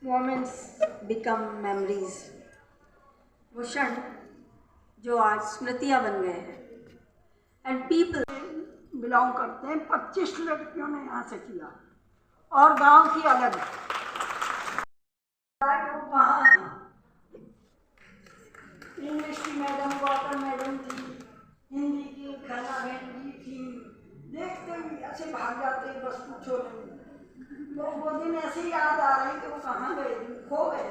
Moments become memories, वो क्षण जो आज स्मृतियाँ बन गए हैं। एंड पीपल बिलोंग करते हैं। 25 लड़कियों ने यहाँ से किया और गांव की अलग इंग्लिश की मैडम, वाटर मैडम थी, हिंदी की खाना बहन जी थी। देखते ही ऐसे भाग जाते, बस पूछो नहीं। तो वो दिन ऐसे ही याद आ रहे कि वो कहाँ गए, खो गए।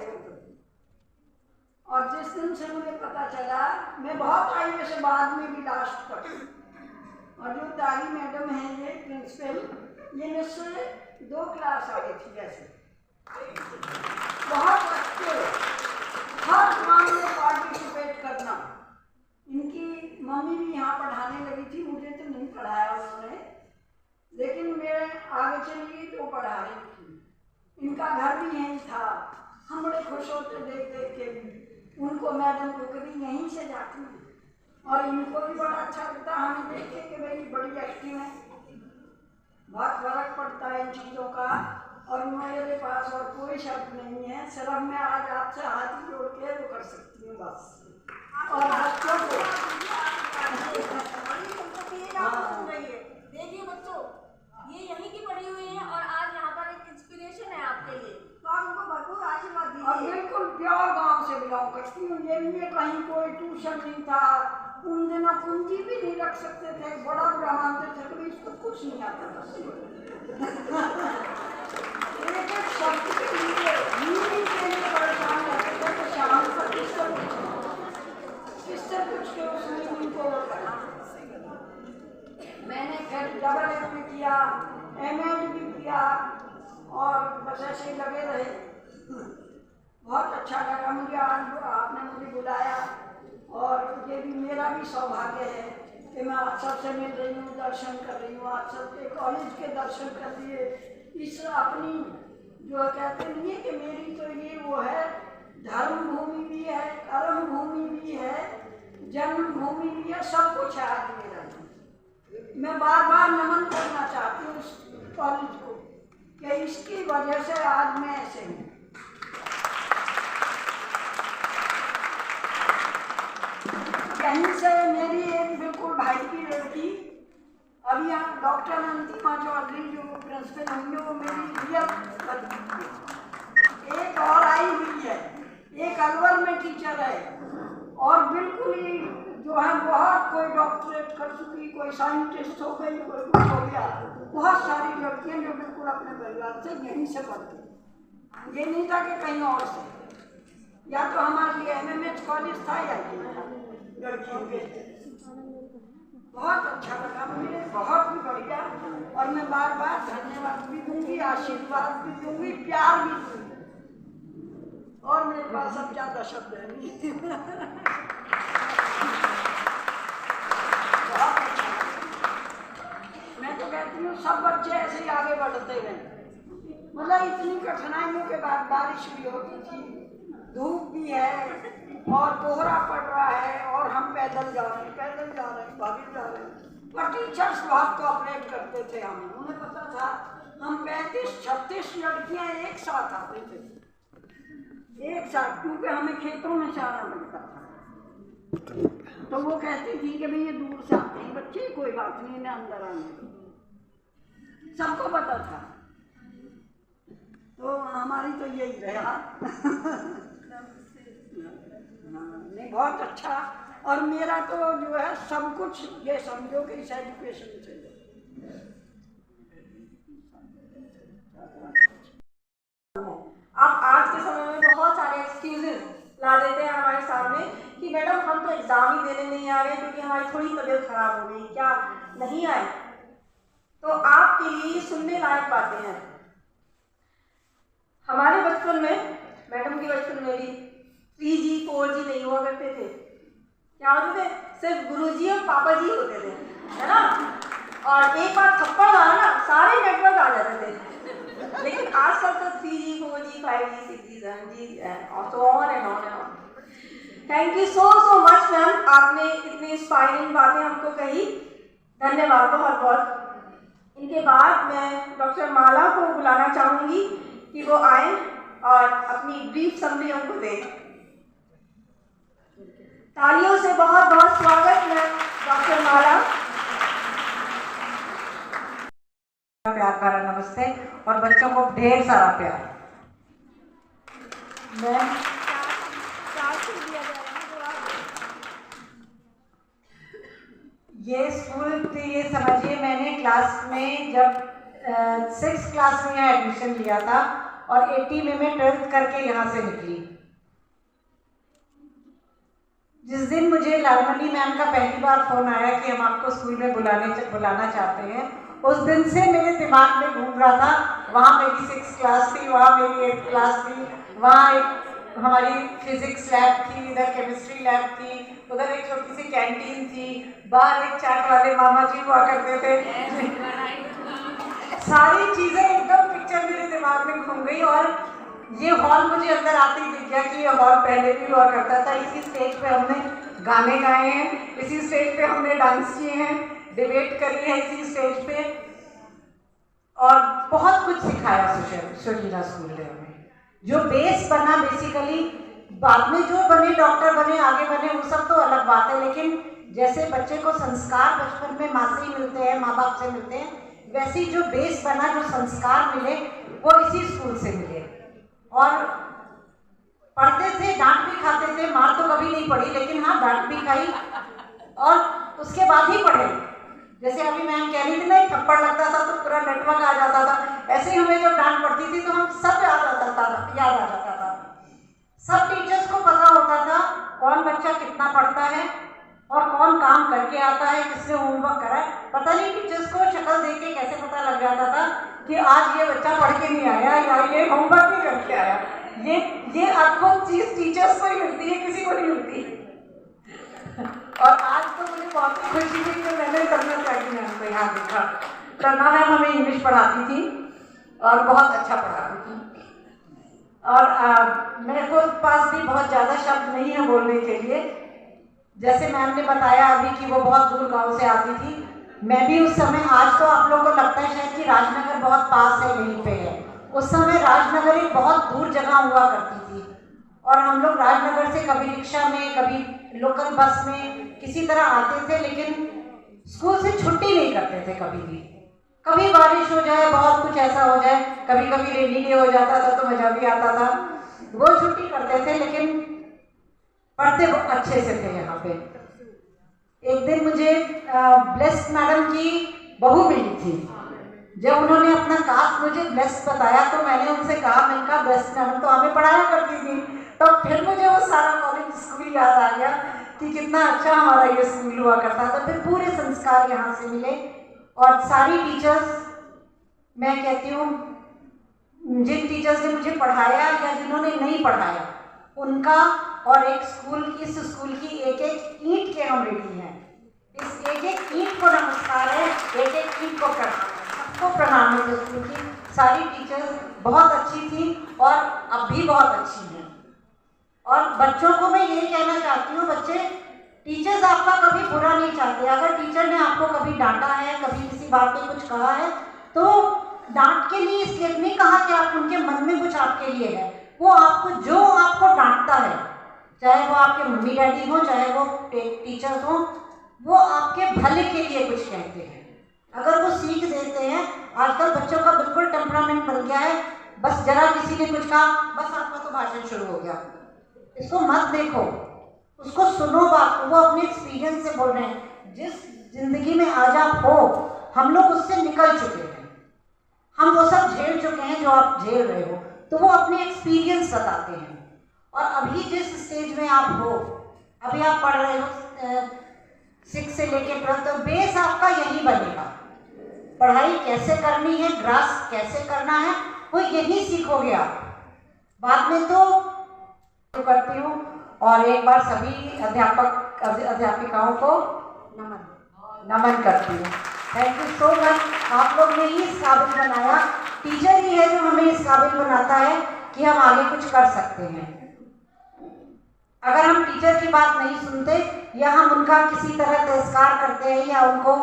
और जिस दिन से मुझे पता चला, मैं बहुत आई वैसे बाद में भी लास्ट तक। और जो तारी मैडम है ये प्रिंसिपल, ये मुझसे 2 क्लास आगे थी जैसे, बहुत अच्छे, हर काम में पार्टिसिपेट करना। इनकी मम्मी भी यहाँ पढ़ाने लगी थी, मुझे तो नहीं पढ़ाया उन्होंने, चली गई तो पढ़ा रही थी। इनका घर भी यहीं था। हम बड़े खुश होते देख देख के भी। उनको मैडम को कभी यहीं से जाती हैं और इनको भी बड़ा अच्छा लगता है हमें देख के कि भाई बड़ी एक्टिव है। बहुत फर्क पड़ता है इन चीज़ों का। और मेरे पास और कोई शब्द नहीं है, सिर्फ मैं आज आपसे हाथ जोड़ के वो कर सकती हूँ बस। और बच्चों को देखिए बच्चों, ये यहीं की पढ़ी हुई है और आज यहाँ पर एक इंस्पिरेशन है आपके लिए, तो आप उनको भरपूर आशीर्वाद और दीजिए। बिल्कुल प्योर गांव से बिलोंग करती हूँ। ये नहीं है कहीं कोई ट्यूशन नहीं था। उन दिनों कुंजी भी नहीं रख सकते थे, बड़ा बुरा मानते थे कि इसको कुछ नहीं आता था। एक एक शब्द के लिए हिंदी के लिए परेशान रहते थे तो शाम को किससे पूछ के उस मीटिंग को करना। मैंने फिर डबल एम में किया, एमएड भी किया और बस ऐसे ही लगे रहे। बहुत अच्छा लगा मुझे आज आपने मुझे बुलाया और ये भी मेरा भी सौभाग्य है कि मैं आप सबसे मिल रही हूँ, दर्शन कर रही हूँ। आप सबके कॉलेज के दर्शन कर लिए। इस अपनी जो कहते नहीं है कि मेरी तो ये वो है, धर्म भूमि भी है, कर्म भूमि भी है, जन्म भूमि भी है, सब कुछ है आज मेरा। मैं बार बार नमन करना चाहती हूँ इस कॉलेज को कि इसकी वजह से आज मैं ऐसे हूँ। कहीं से मेरी एक बिल्कुल भाई की लड़की अभी यहाँ डॉक्टर अंतिमा चौधरी जो प्रिंसिपल होंगे वो मेरी रियल बच्ची है। एक और आई हुई है, एक अलवर में टीचर है और बिल्कुल ही जो है बहुत, कोई डॉक्टरेट कर चुकी, कोई साइंटिस्ट हो गई, कोई कुछ हो गया। बहुत सारी लड़कियां जो बिल्कुल अपने परिवार से यहीं से पढ़ती। ये नहीं था कि कहीं और से, या तो हमारे लिए एमएमएच कॉलेज था या लड़कियों के। बहुत अच्छा लगा मुझे, बहुत ही बढ़िया। और मैं बार बार धन्यवाद भी दूंगी, आशीर्वाद भी दूंगी, प्यार भी दूंगी। और मेरे पास अब ज़्यादा शब्द है नहीं। बहुत अच्छा। मैं तो कहती हूँ सब बच्चे ऐसे ही आगे बढ़ते गए। मतलब इतनी कठिनाइयों के बाद बारिश भी होती थी, धूप भी है और कोहरा पड़ रहा है और हम पैदल जा रहे हैं, भाभी जा रहे हैं। पर टीचर्स बहुत कोऑपरेट करते थे हमें। उन्हें पता था हम 35-36 लड़कियां एक साथ आते थे, एक साथ, क्योंकि हमें खेतों में जाना पड़ता था। तो वो कहती थी कि भाई ये दूर से आते हैं बच्चे, कोई बात नहीं, इन्हें अंदर आने दो। सबको पता था। तो हमारी तो यही रहा। नहीं, बहुत अच्छा। और मेरा तो जो है सब कुछ ये समझो कि इस एजुकेशन से। आप आज के समय में बहुत सारे एक्सक्यूजेस ला देते हैं हमारे सामने कि मैडम हम तो एग्जाम ही देने नहीं आ रहे क्योंकि हमारी थोड़ी तबीयत खराब हो गई, क्या नहीं आए? तो आपके लिए सुनने लायक बातें हैं। हमारे बचपन में, मैडम के बचपन में भी 3G 4G नहीं हुआ करते थे। क्या होते थे? सिर्फ गुरुजी और पापा जी होते थे, है ना? और एक बार थप्पड़ मारा ना, सारे नेटवर्क आ जाते थे। लेकिन आजकल तो 3G 4G 5G 6G 7G और so on and on and on. Thank you so much ma'am, आपने इतनी इंस्पायरिंग बातें हमको कही। धन्यवाद बहुत बहुत। इनके बाद मैं डॉक्टर माला को बुलाना चाहूँगी कि वो आए और अपनी ब्रीफ समरी हमको दें। तालियों से बहुत बहुत स्वागत है डॉक्टर माला। प्यार भरा नमस्ते और बच्चों को ढेर सारा प्यार। मैं ये स्कूल ये समझिए, मैंने क्लास में जब 6th क्लास में यहाँ एडमिशन लिया था और 80 में मैं 12th करके यहाँ से निकली। जिस दिन मुझे लालमणि मैम का पहली बार फ़ोन आया कि हम आपको स्कूल में बुलाना चाहते हैं, उस दिन से मेरे दिमाग में घूम रहा था, वहाँ मेरी 6th क्लास थी, वहाँ मेरी 8th क्लास थी, वहाँ एक हमारी फिजिक्स लैब थी, इधर केमिस्ट्री लैब थी, उधर एक छोटी सी कैंटीन थी, बाहर एक चाट वाले मामा जी हुआ करते थे। सारी चीज़ें एकदम पिक्चर मेरे दिमाग में घूम गई। और ये हॉल मुझे अंदर आते ही दिख गया कि ये हॉल पहले भी हुआ करता था। इसी स्टेज पे हमने गाने गाए हैं, इसी स्टेज पे हमने डांस किए हैं, डिबेट करी है इसी स्टेज पे, और बहुत कुछ सिखाया सुशीला स्कूल ने हमें। जो बेस बना बेसिकली, बाद में जो बने, डॉक्टर बने, आगे बने, वो सब तो अलग बात है, लेकिन जैसे बच्चे को संस्कार बचपन में माँ से ही मिलते हैं, माँ बाप से मिलते हैं, वैसे ही जो बेस बना, जो संस्कार मिले, वो इसी स्कूल से मिले। और पढ़ते थे, डांट भी खाते थे, मार तो कभी नहीं पड़ी, लेकिन हाँ डांट भी खाई और उसके बाद ही पढ़े। जैसे अभी मैम कह रही थी ना, थप्पड़ लगता था तो पूरा नेटवर्क आ जाता था, ऐसे ही हमें जब डांट पड़ती थी तो हम सब याद आ जाता था। सब टीचर्स को पता होता था कौन बच्चा कितना पढ़ता है और कौन काम करके आता है, किसने होमवर्क करा है। पता नहीं टीचर्स को शक्ल देख के कैसे पता लग जाता था कि आज ये बच्चा पढ़ के नहीं आया या ये होमवर्क नहीं करके आया। ये अद्भुत चीज टीचर्स को ही मिलती है, किसी को नहीं मिलती। और आज तो मुझे बहुत खुशी हुई कि मैंने करना चाहिए मैम को यहाँ देखा। करना मैम हमें इंग्लिश पढ़ाती थी और बहुत अच्छा पढ़ाती थी। और मेरे को पास भी बहुत ज़्यादा शब्द नहीं है बोलने के लिए। जैसे मैम ने बताया अभी कि वो बहुत दूर गांव से आती थी, मैं भी उस समय, आज तो आप लोगों को लगता है शायद कि राजनगर बहुत पास है, यहीं पे है, उस समय राजनगर एक बहुत दूर जगह हुआ करती थी। और हम लोग राजनगर से कभी रिक्शा में, कभी लोकल बस में, किसी तरह आते थे, लेकिन स्कूल से छुट्टी नहीं करते थे कभी भी। कभी बारिश हो जाए, बहुत कुछ ऐसा हो जाए, कभी कभी रेनी डे हो जाता था तो मजा भी आता था, वो छुट्टी करते थे, लेकिन पढ़ते बहुत अच्छे से थे यहाँ पे। एक दिन मुझे ब्लेस्ड मैडम की बहू मिली थी। जब उन्होंने अपना कास्ट मुझे ब्लेस्ड बताया तो मैंने उनसे कहा, मैंने कहा ब्लेस्ड मैडम तो हमें पढ़ाया करती थी। तो फिर मुझे वो सारा कॉलेज स्कूल याद आ गया कि कितना अच्छा हमारा ये स्कूल हुआ करता था। फिर पूरे संस्कार यहाँ से मिले। और सारी टीचर्स, मैं कहती हूँ जिन टीचर्स ने मुझे पढ़ाया या जिन्होंने नहीं पढ़ाया, उनका और एक स्कूल की, इस स्कूल की एक एक ईंट के हम रेडी हैं। इस एक एक ईंट को नमस्कार है, एक एक ईंट को प्रणाम है, सबको प्रणाम है। स्कूल की सारी टीचर्स बहुत अच्छी थी और अब भी बहुत अच्छी हैं। और बच्चों को मैं यही कहना चाहती हूँ, बच्चे, टीचर्स आपका कभी बुरा नहीं चाहते। अगर टीचर ने आपको कभी डांटा है, कभी किसी बात पे कुछ कहा है, तो डांट के लिए इसलिए नहीं कहा कि आप उनके मन में कुछ आपके लिए है। वो आपको, जो आपको डांटता है, चाहे वो आपके मम्मी डैडी हो, चाहे वो टीचर्स हो, वो आपके भले के लिए कुछ कहते हैं। अगर वो सीख देते हैं, आजकल बच्चों का बिल्कुल टेम्परामेंट बन गया है, बस जरा किसी ने कुछ कहा, बस आपका तो भाषण शुरू हो गया। इसको मत देखो, उसको सुनो बात को। वो अपने एक्सपीरियंस से बोल रहे हैं। जिस जिंदगी में आज आप हो, हम लोग उससे निकल चुके हैं, हम वो सब झेल चुके हैं जो आप झेल रहे हो। तो वो अपने एक्सपीरियंस बताते हैं। और अभी जिस स्टेज में आप हो, अभी आप पढ़ रहे हो 6 से लेके 12, तो बेस आपका यही बनेगा। पढ़ाई कैसे करनी है, ग्रास कैसे करना है, वो यही सीखोगे आप। बाद में तो करती हूँ। और एक बार सभी अध्यापिकाओं को नमन करती हूँ। Thank you so much. आप लोग ने ही इस काबिल बनाया, टीचर ही है जो हमें इस काबिल बनाता है कि हम आगे कुछ कर सकते हैं। अगर हम टीचर की बात नहीं सुनते या हम उनका किसी तरह तिरस्कार करते हैं या उनको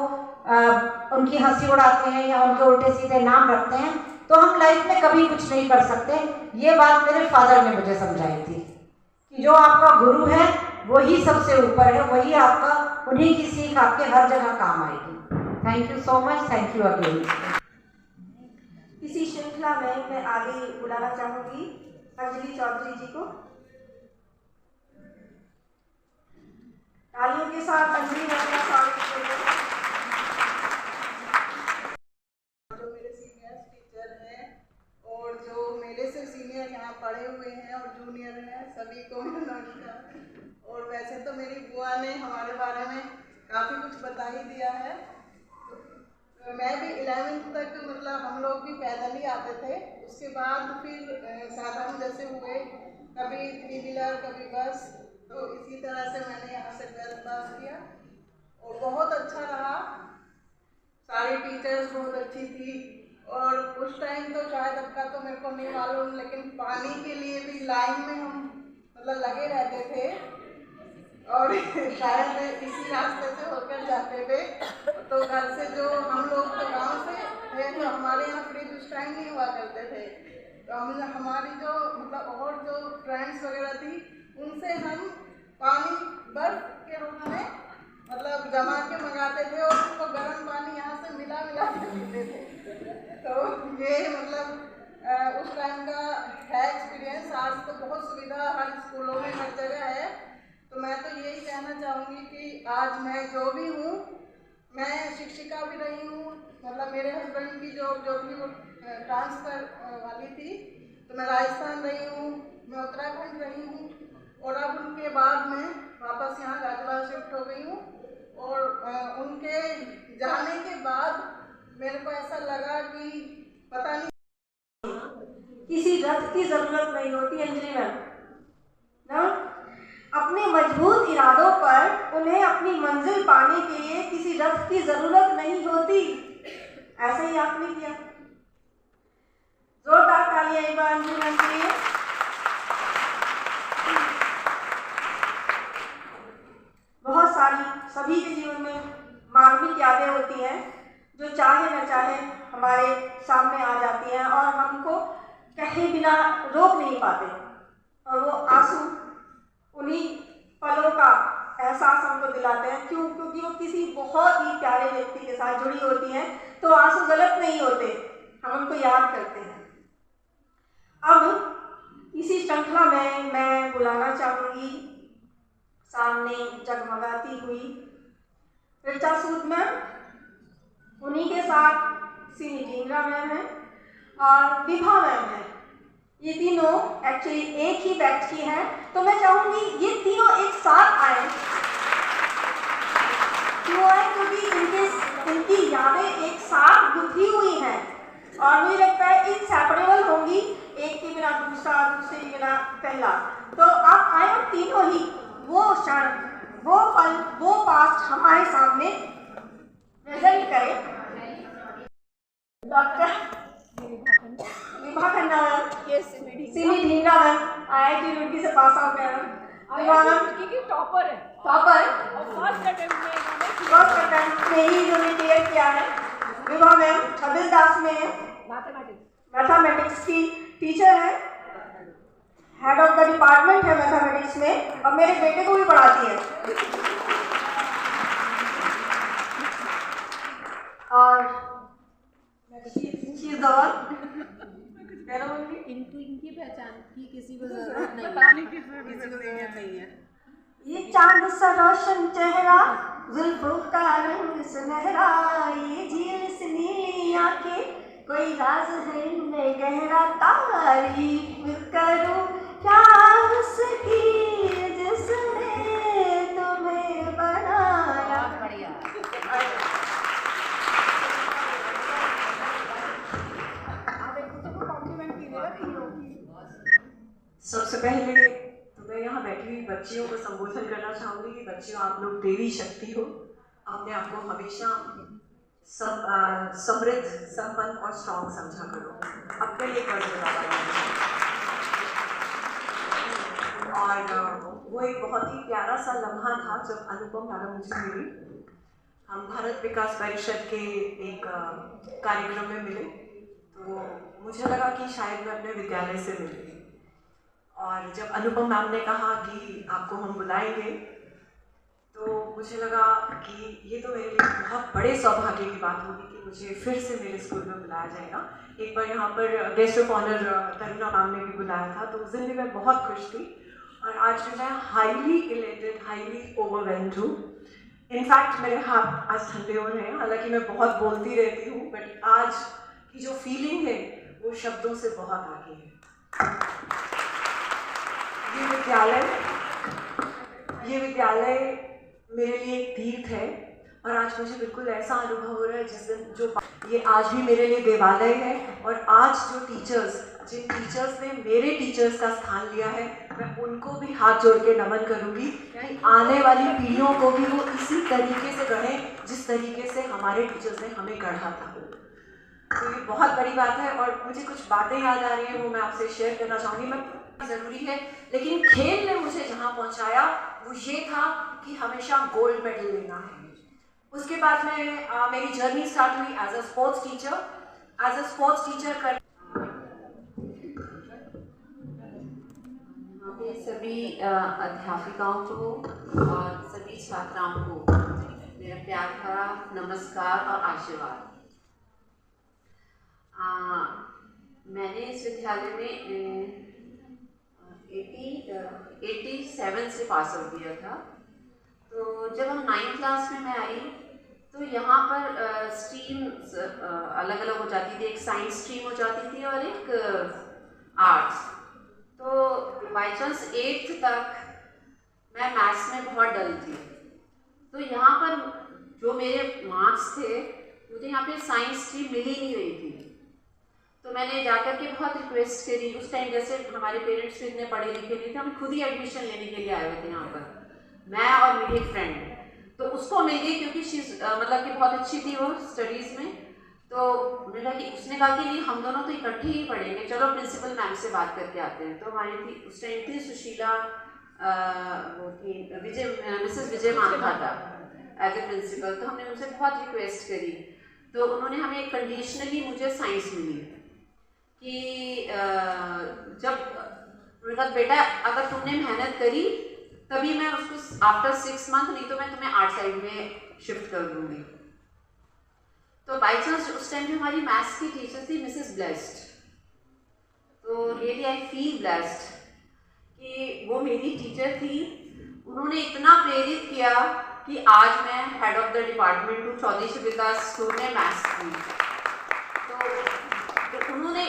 उनकी हंसी उड़ाते हैं या उनके उल्टे सीधे नाम रखते हैं, तो हम लाइफ में कभी कुछ नहीं कर सकते। ये बात मेरे फादर ने मुझे समझाई थी कि जो आपका गुरु है वही सबसे ऊपर है, वही आपका, उन्हीं की सीख आपके हर जगह काम आएगी। Thank you so much. Thank you again. इसी श्रृंखला में मैं आगे बुलाना चाहूँगी अंजलि चौधरी जी को। तालियों के साथ अंजलि ने अपना स्वागत किया। जो मेरे सीनियर टीचर हैं और जो मेरे से सीनियर यहाँ पढ़े हुए हैं और जूनियर हैं, सभी को मेरा नमस्कार। और वैसे तो मेरी बुआ ने हमारे बारे में काफ़ी कुछ बता ही दिया है। तो मैं भी 11वीं तक, मतलब हम लोग भी पैदल ही आते थे। उसके बाद फिर साधन जैसे हुए, कभी 3 व्हीलर, कभी बस, तो इसी तरह से मैंने यहाँ से 12th पास किया और बहुत अच्छा रहा। सारी टीचर्स बहुत अच्छी थी। और उस टाइम तो शायद अब का तो मेरे को नहीं मालूम, लेकिन पानी के लिए भी लाइन में हम मतलब लगे रहते थे और शायद इसी रास्ते से होकर जाते थे। तो घर से जो हम लोग तो गांव से थे, तो हमारे यहाँ फ्रिज उस टाइम नहीं हुआ करते थे, तो हम हमारी जो मतलब और जो फ्रेंड्स वगैरह थी उनसे हम पानी बर्फ के रूप में मतलब जमा के मंगाते थे और उसको गर्म पानी यहाँ से मिला के पीते थे। तो ये मतलब उस टाइम का है एक्सपीरियंस। आज तो बहुत सुविधा हर स्कूलों में हर जगह है। तो मैं तो यही कहना चाहूँगी कि आज मैं जो भी हूँ, मैं शिक्षिका भी रही हूँ, मतलब मेरे हस्बैंड की जो थी वो ट्रांसफ़र वाली थी, तो मैं राजस्थान रही हूँ, मैं उत्तराखंड रही हूँ और अब उनके बाद मैं वापस यहाँ गाजियाबाद शिफ्ट हो गई हूँ। और उनके जाने के बाद मेरे को ऐसा लगा कि पता नहीं, किसी रथ की जरूरत नहीं होती अंजलि मैम ना। अपने मजबूत इरादों पर उन्हें अपनी मंजिल पाने के लिए किसी रथ की जरूरत नहीं होती। ऐसे ही आपने किया। जोरदार तालियां एक बार अंजलि मैम के लिए। बहुत सारी सभी के जीवन में मार्मिक यादें होती हैं जो चाहे न चाहे हमारे सामने आ जाती हैं और हमको कहे बिना रोक नहीं पाते, और वो आंसू उन्हीं पलों का एहसास हमको दिलाते हैं। क्योंकि वो किसी बहुत ही प्यारे व्यक्ति के साथ जुड़ी होती हैं, तो आंसू गलत नहीं होते, हम उनको याद करते हैं। अब इसी श्रृंखला में मैं बुलाना चाहूँगी सामने जगमगाती हुई ऋचा सूद मैम, उन्हीं के साथ सिमी ढींगरा मैम है और विभा मैम है। ये तीनों एक्चुअली एक ही बैच की हैं, तो मैं चाहूँगी ये तीनों एक साथ आए। क्यों आए? क्योंकि इनकी यादें एक साथ गुथी हुई हैं और मुझे लगता है इनसेपरेबल होंगी, एक के बिना दूसरा, दूसरे के बिना पहला। तो आप आए और तीनों ही वो क्षण, वो पल, वो पास्ट हमारे सामने प्रेजेंट करें। Doctor Vibha Khanna ma'am, Simi Dhingra ma'am, IIT Roorkee से पास आउट है मैम, टॉपर है, टॉपर और फर्स्ट अटेम्प्ट में ही इन्होंने क्लियर किया है। विभा मैम छबिल दास में मैथमेटिक्स की टीचर है, हेड ऑफ द डिपार्टमेंट है मैथमेटिक्स में, और मेरे बेटे को भी पढ़ाती है। और इनकी पहचान की किसी को जरूरत नहीं है। ये चांद सा रोशन चेहरा, जुल्फों का रंग सुनहरा, ये झील से नीली आंखें, कोई राज है इनमें गहरा, तारीफ करूं क्या उसकी जिसने तुम्हें बनाया। बढ़िया। सबसे पहले तो मैं यहाँ बैठी हुई बच्चियों को संबोधन करना चाहूँगी कि बच्चियों, आप लोग देवी शक्ति हो, अपने आप को हमेशा समृद्ध, संपन्न और स्ट्रॉन्ग समझा करो, अपने लिए कर्ज लगाओ। और वो एक बहुत ही प्यारा सा लम्हा था जब अनुपम मैडम मुझे मिली। हम भारत विकास परिषद के एक कार्यक्रम में मिले, तो मुझे लगा कि शायद मैं अपने विद्यालय से मिली। और जब अनुपम मैम ने कहा कि आपको हम बुलाएंगे, तो मुझे लगा कि ये तो मेरे लिए बहुत बड़े सौभाग्य की बात होगी कि मुझे फिर से मेरे स्कूल में बुलाया जाएगा। एक बार यहाँ पर guest of honour Taruna ma'am ने भी बुलाया था, तो उस दिन भी मैं बहुत खुश थी। और आज भी मैं हाईली इलेटेड, हाईली ओवरवेल्म्ड हूँ। इनफैक्ट मेरे हाथ आज ठंडे हो रहे हैं, हालांकि मैं बहुत बोलती रहती हूँ, बट आज की जो फीलिंग है वो शब्दों से बहुत आगे है। ये विद्यालय मेरे लिए एक तीर्थ है, और आज मुझे बिल्कुल ऐसा अनुभव हो रहा है जिस दिन जो ये आज भी मेरे लिए देवालय है। और आज जो जिन टीचर्स ने मेरे टीचर्स का स्थान लिया है, मैं उनको भी हाथ जोड़ के नमन करूँगी कि आने वाली पीढ़ियों को भी वो इसी तरीके से गढ़ें जिस तरीके से हमारे टीचर्स ने हमें गढ़ा था। तो ये बहुत बड़ी बात है। और मुझे कुछ बातें याद आ रही हैं, वो मैं आपसे शेयर करना चाहूँगी। मैं ज़रूरी है, लेकिन खेल ने मुझे जहाँ पहुँचाया वो ये था कि हमेशा गोल्ड मेडल लेना है। उसके बाद में मेरी जर्नी स्टार्ट हुई एज अ स्पोर्ट्स टीचर कर सभी अध्यापिकाओं को और सभी छात्राओं को मेरा प्यार भरा नमस्कार और आशीर्वाद। मैंने इस विद्यालय में 87 से पास आउट किया था। तो जब हम 9th क्लास में मैं आई तो यहाँ पर स्ट्रीम्स अलग अलग हो जाती थी। एक साइंस स्ट्रीम हो जाती थी और एक आर्ट्स। तो बाई चांस 8th तक मैं मैथ्स में बहुत डल थी। तो यहाँ पर जो मेरे मार्क्स थे, मुझे यहाँ पे साइंस स्ट्रीम मिल ही नहीं रही थी। तो मैंने जाकर के बहुत रिक्वेस्ट करी। उस टाइम जैसे हमारे पेरेंट्स भी इतने पढ़े लिखे नहीं थे, हम खुद ही एडमिशन लेने के लिए आए हुए थे यहाँ पर, मैं और मेरी एक फ्रेंड। तो उसको मिल गई क्योंकि मतलब कि बहुत अच्छी थी वो स्टडीज़ में। तो उसने कहा कि नहीं, हम दोनों तो इकट्ठे ही पढ़ेंगे, चलो प्रिंसिपल मैम से बात करके आते हैं। तो हमारी थी उस टाइम थी सुशीला, वो थी Mrs Vijay Manbhata as a principal. तो हमने उनसे बहुत रिक्वेस्ट करी। तो उन्होंने हमें एक कंडीशनली मुझे साइंस मिली कि जब उन्होंने कहा बेटा अगर तुमने मेहनत करी तभी मैं उसको आफ्टर 6 मंथ, नहीं तो मैं तुम्हें आर्ट साइड में शिफ्ट कर दूँगी। तो बाई चांस उस टाइम में हमारी मैथ्स की टीचर थी मिसेस ब्लेस्ड। तो रियली आई फील ब्लेस्ड कि वो मेरी टीचर थी। उन्होंने इतना प्रेरित किया कि आज मैं हेड ऑफ द डिपार्टमेंट हूँ चौधरी शिवदास स्कूल में मैथ्स की। तो उन्होंने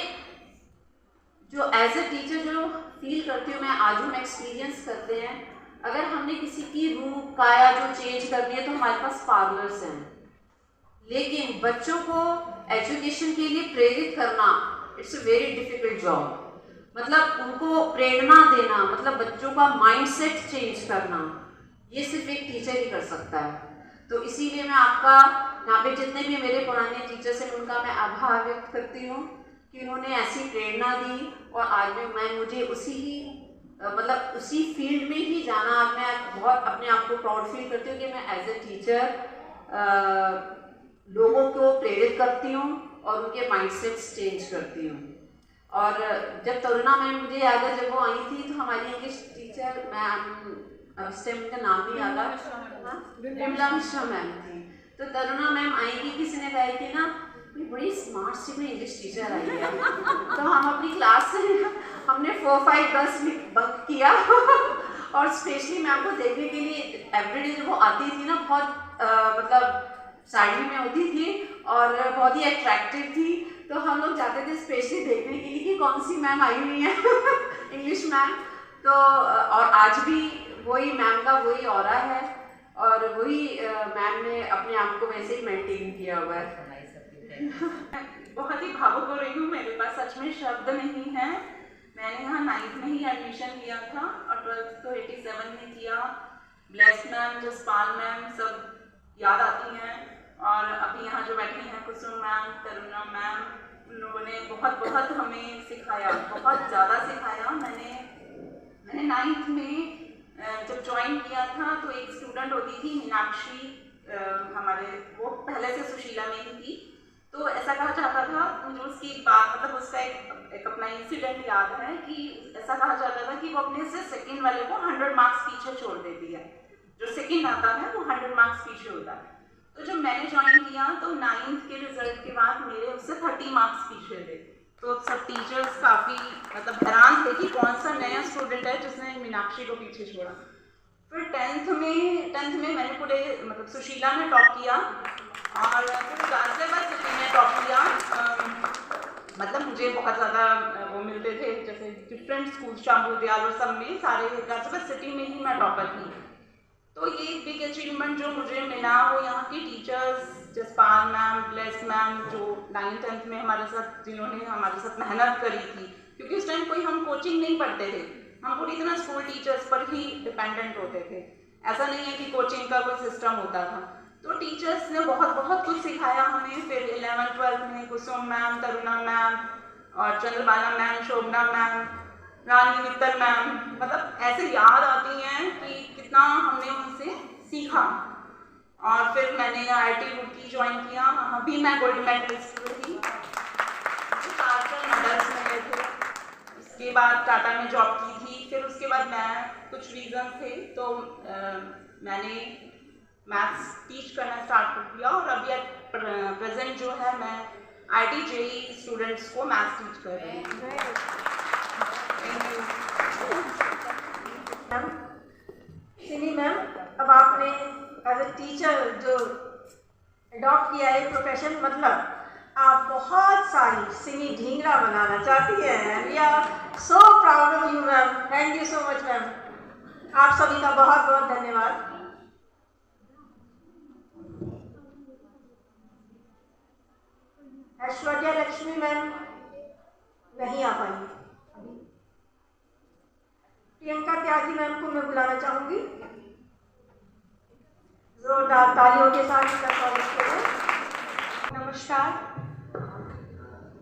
जो एज ए टीचर जो फील करती हूँ मैं, आज हम एक्सपीरियंस करते हैं, अगर हमने किसी की रूप काया जो चेंज करनी है तो हमारे पास पार्लर्स हैं, लेकिन बच्चों को एजुकेशन के लिए प्रेरित करना it's a very difficult job. मतलब उनको प्रेरणा देना, मतलब बच्चों का माइंडसेट चेंज करना, ये सिर्फ एक टीचर ही कर सकता है। तो इसीलिए मैं आपका यहाँ पे जितने भी मेरे पुराने टीचर्स हैं उनका मैं आभार व्यक्त करती हूँ कि उन्होंने ऐसी प्रेरणा दी। और आज मैं मुझे मतलब उसी फील्ड में ही जाना, आज मैं बहुत अपने आप को प्राउड फील करती हूँ कि मैं एज ए टीचर लोगों को प्रेरित करती हूँ और उनके माइंडसेट्स चेंज करती हूँ। और जब तरुणा मैम मुझे याद है, जब वो आई थी तो हमारी इंग्लिश टीचर मैम, उस टाइम उनका नाम नहीं याद आ, विमला मिश्रा मैम थी। तो तरुणा मैम आएगी, किसी ने कहा कि ना बड़ी स्मार्ट सी कोई इंग्लिश टीचर आई है। तो हम अपनी क्लास से हमने 4-5 बंक किया और स्पेशली मैम को देखने के लिए एवरीडे जब वो आती थी ना, बहुत मतलब साड़ी में होती थी और बहुत ही अट्रैक्टिव थी। तो हम लोग जाते थे स्पेशली देखने के लिए कि कौन सी मैम आई हुई है इंग्लिश मैम। तो और आज भी वही मैम का वही ऑरा है और वही मैम ने अपने आप को वैसे ही मेंटेन किया हुआ है। बहुत ही भावुक हो रही हूँ, मेरे पास सच में शब्द नहीं है। मैंने यहाँ 9th में ही एडमिशन लिया था और 12th तो 87 में किया। ब्लेस्ड मैम, जसपाल मैम सब याद आती हैं। और अभी यहाँ जो बैठी हैं कुसुम मैम, तरुणा मैम, उन लोगों ने बहुत हमें सिखाया, बहुत ज़्यादा सिखाया। मैंने 9th में जब ज्वाइन किया था तो एक स्टूडेंट होती थी मीनाक्षी, हमारे वो पहले से सुशीला में ही थी। तो ऐसा कहा जाता था, मुझे उसकी एक बात, मतलब उसका एक अपना इंसिडेंट याद है कि ऐसा कहा जाता था कि वो अपने से सेकंड वाले को 100 मार्क्स पीछे छोड़ देती है। जो सेकंड आता है वो 100 मार्क्स पीछे होता है। तो जब मैंने ज्वाइन किया तो 9th के रिजल्ट के बाद मेरे उससे 30 मार्क्स पीछे थे। तो सब टीचर्स काफ़ी मतलब हैरान थे कि कौन सा नया स्टूडेंट है जिसने मीनाक्षी को पीछे छोड़ा। फिर 10th में मैंने पूरे मतलब सुशीला ने टॉप किया और फिर गाजियाबाद सिटी में टॉप किया। मतलब मुझे बहुत ज़्यादा वो मिलते थे, जैसे डिफरेंट स्कूल, शाम्बुदयाल और सब में, सारे गाजियाबाद सिटी में ही मैं टॉपर थी। तो ये बिग अचीवमेंट जो मुझे मिला वो यहाँ की teachers Jaspal ma'am, bless ma'am, जो 9th-10th में हमारे साथ, जिन्होंने हमारे साथ मेहनत करी थी, क्योंकि उस टाइम कोई हम कोचिंग नहीं पढ़ते थे, हम पूरी तरह स्कूल टीचर्स पर ही डिपेंडेंट होते थे। ऐसा नहीं है कि कोचिंग का कोई सिस्टम होता था। तो टीचर्स ने बहुत बहुत कुछ सिखाया हमें। फिर 11th-12th में कुसुम मैम, तरुणा मैम और चंद्रबाला मैम, शोभना मैम, रानी मित्तल मैम, मतलब ऐसे याद आती हैं कि कितना हमने उनसे सीखा। और फिर मैंने IIT रुड़की ज्वाइन किया, वहाँ भी मैं गोल्ड मेडलिस्ट रही, 4 मेडल्स मिले थे। उसके बाद टाटा में जॉब की थी। फिर उसके बाद मैं कुछ रीज़न थे तो मैंने मैथ्स टीच करना स्टार्ट कर दिया और अभी प्रेजेंट जो है मैं IIT JEE स्टूडेंट्स को मैथ्स टीच कर रही हूँ। सिमी मैम, अब आपने एज ए टीचर जो अडॉप्ट किया है प्रोफेशन, मतलब आप बहुत सारी सिमी ढींगरा बनाना चाहती हैं। We are so proud of you ma'am, thank you so much ma'am. आप सभी का बहुत बहुत धन्यवाद। ऐश्वर्या लक्ष्मी मैम नहीं आ पाई। प्रियंका त्यागी मैम को मैं बुलाना चाहूँगी, जोरदार तालियों के साथ इनका स्वागत करें। नमस्कार,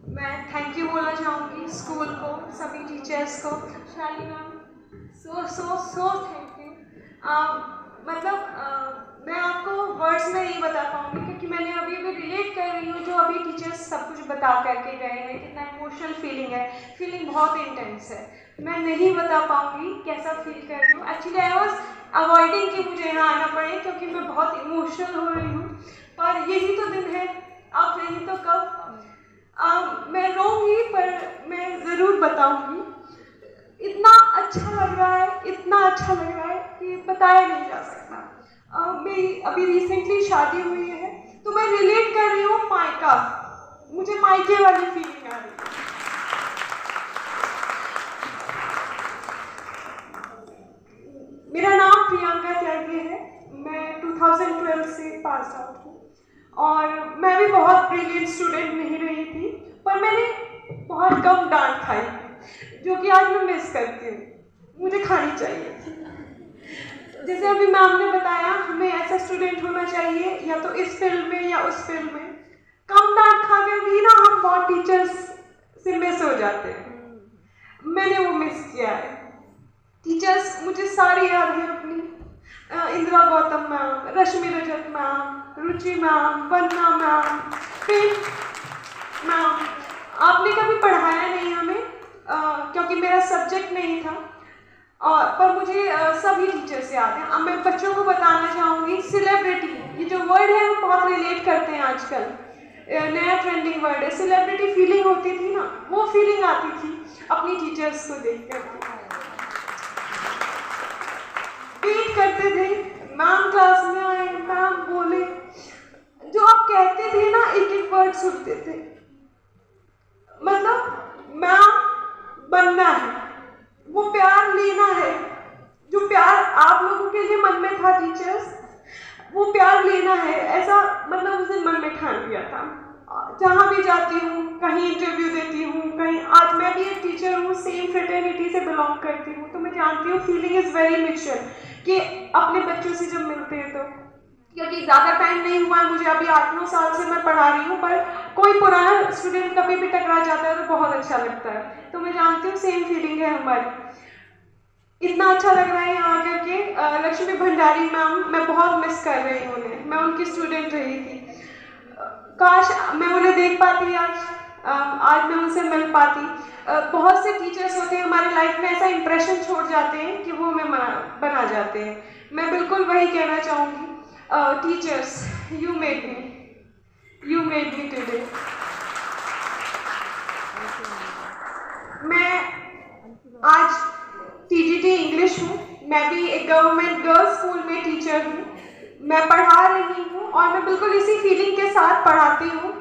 मैं थैंक यू बोलना चाहूँगी स्कूल को, सभी टीचर्स को। शाली मैम, सो थैंक यू। मैं आपको वर्ड्स में नहीं बता पाऊँगी क्योंकि मैंने अभी रिलेट कर रही हूँ जो अभी टीचर्स सब कुछ बता करके गए हैं, कितना इमोशनल फीलिंग है, फीलिंग बहुत इंटेंस है। मैं नहीं बता पाऊँगी कैसा फील कर रही हूँ। एक्चुअली आई वॉज अवॉइडिंग कि मुझे यहाँ आना पड़े क्योंकि मैं बहुत इमोशनल हो रही हूँ, पर यही तो दिन है, अब नहीं तो कब। मैं रोऊंगी पर मैं ज़रूर बताऊंगी। इतना अच्छा लग रहा है, इतना अच्छा लग रहा है कि बताया नहीं जा सकता। मेरी अभी रिसेंटली शादी हुई है तो मैं रिलेट कर रही हूँ मायका, मुझे मायके वाली फीलिंग आ रही है। मेरा नाम प्रियंका त्यागी है, मैं 2012 से पास आउट हूँ और मैं भी बहुत ब्रिलियंट स्टूडेंट नहीं रही थी, पर मैंने बहुत कम डांट खाई जो कि आज मैं मिस करती हूँ, मुझे खानी चाहिए थी। जैसे अभी मैम ने बताया, हमें ऐसा स्टूडेंट होना चाहिए या तो इस फील्ड में या उस फील्ड में। कम डांट खा कर भी ना हम बहुत टीचर्स से मिस हो जाते हैं, मैंने वो मिस किया है। टीचर्स मुझे सारी याद है अपनी, इंदिरा गौतम मैम, रश्मि रजत मैम, रुचि मैम, वंदना मैम, फिर मैम। आपने कभी पढ़ाया नहीं हमें क्योंकि मेरा सब्जेक्ट नहीं था, और पर मुझे सभी टीचर्स याद हैं। अब मैं बच्चों को बताना चाहूँगी, सेलिब्रिटी, ये जो वर्ड है हम बहुत रिलेट करते हैं आजकल, नया ट्रेंडिंग वर्ड है। सेलिब्रिटी फीलिंग होती थी ना, वो फीलिंग आती थी अपनी टीचर्स को देख कर। वेट करते थे मैम क्लास में आए, मैम बोले, जो आप कहते थे ना एक एक वर्ड सुनते थे। मतलब मैम बनना है, वो प्यार लेना है, जो प्यार आप लोगों के लिए मन में था टीचर्स, वो प्यार लेना है, ऐसा मतलब उसे मन में ठान लिया था। जहाँ भी जाती हूँ, कहीं इंटरव्यू देती हूँ, कहीं, आज मैं भी एक टीचर हूँ, सेम फ्रेटर्निटी से बिलोंग करती हूँ, तो मैं जानती हूँ फीलिंग इज़ वेरी मिक्सचर कि अपने बच्चों से जब मिलते हैं तो, क्योंकि ज़्यादा टाइम नहीं हुआ है मुझे, अभी 8-9 साल से मैं पढ़ा रही हूँ, पर कोई पुराना स्टूडेंट कभी भी टकरा जाता है तो बहुत अच्छा लगता है। तो मैं जानती हूँ सेम फीलिंग है हमारी। इतना अच्छा लग रहा है यहाँ आकर के। लक्ष्मी भंडारी मैम, मैं बहुत मिस कर रही हूँ उन्हें, मैं उनकी स्टूडेंट रही थी। काश मैं उन्हें देख पाती आज मैं उनसे मिल पाती। बहुत से टीचर्स होते हैं हमारे लाइफ में, ऐसा इंप्रेशन छोड़ जाते हैं कि वो हमें बना जाते हैं। मैं बिल्कुल वही कहना चाहूँगी, teachers, you made me today। मैं आज TGT इंग्लिश हूँ, मैं भी एक गवर्नमेंट गर्ल्स स्कूल में टीचर हूँ, मैं पढ़ा रही हूँ और मैं बिल्कुल इसी फीलिंग के साथ पढ़ाती हूँ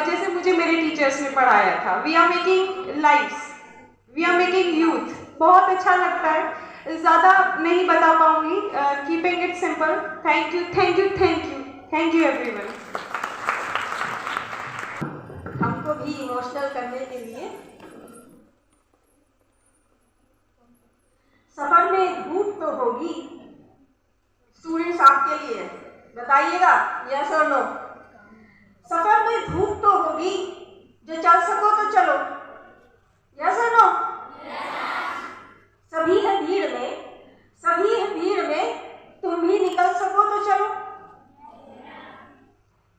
जैसे मुझे मेरे टीचर्स ने पढ़ाया था। We are making lifes, we are making youth. बहुत अच्छा लगता है, ज़्यादा नहीं बता पाऊँगी, keeping it simple. Thank you everyone. Emotional करने के लिए। सफर में धूप तो होगी, स्टूडेंट्स आपके लिए बताइएगा यस और नो। सफर में धूप तो होगी, जो चल सको तो चलो, यस और नो। सभी है भीड़ में, सभी है भीड़ में, तुम भी निकल सको तो चलो।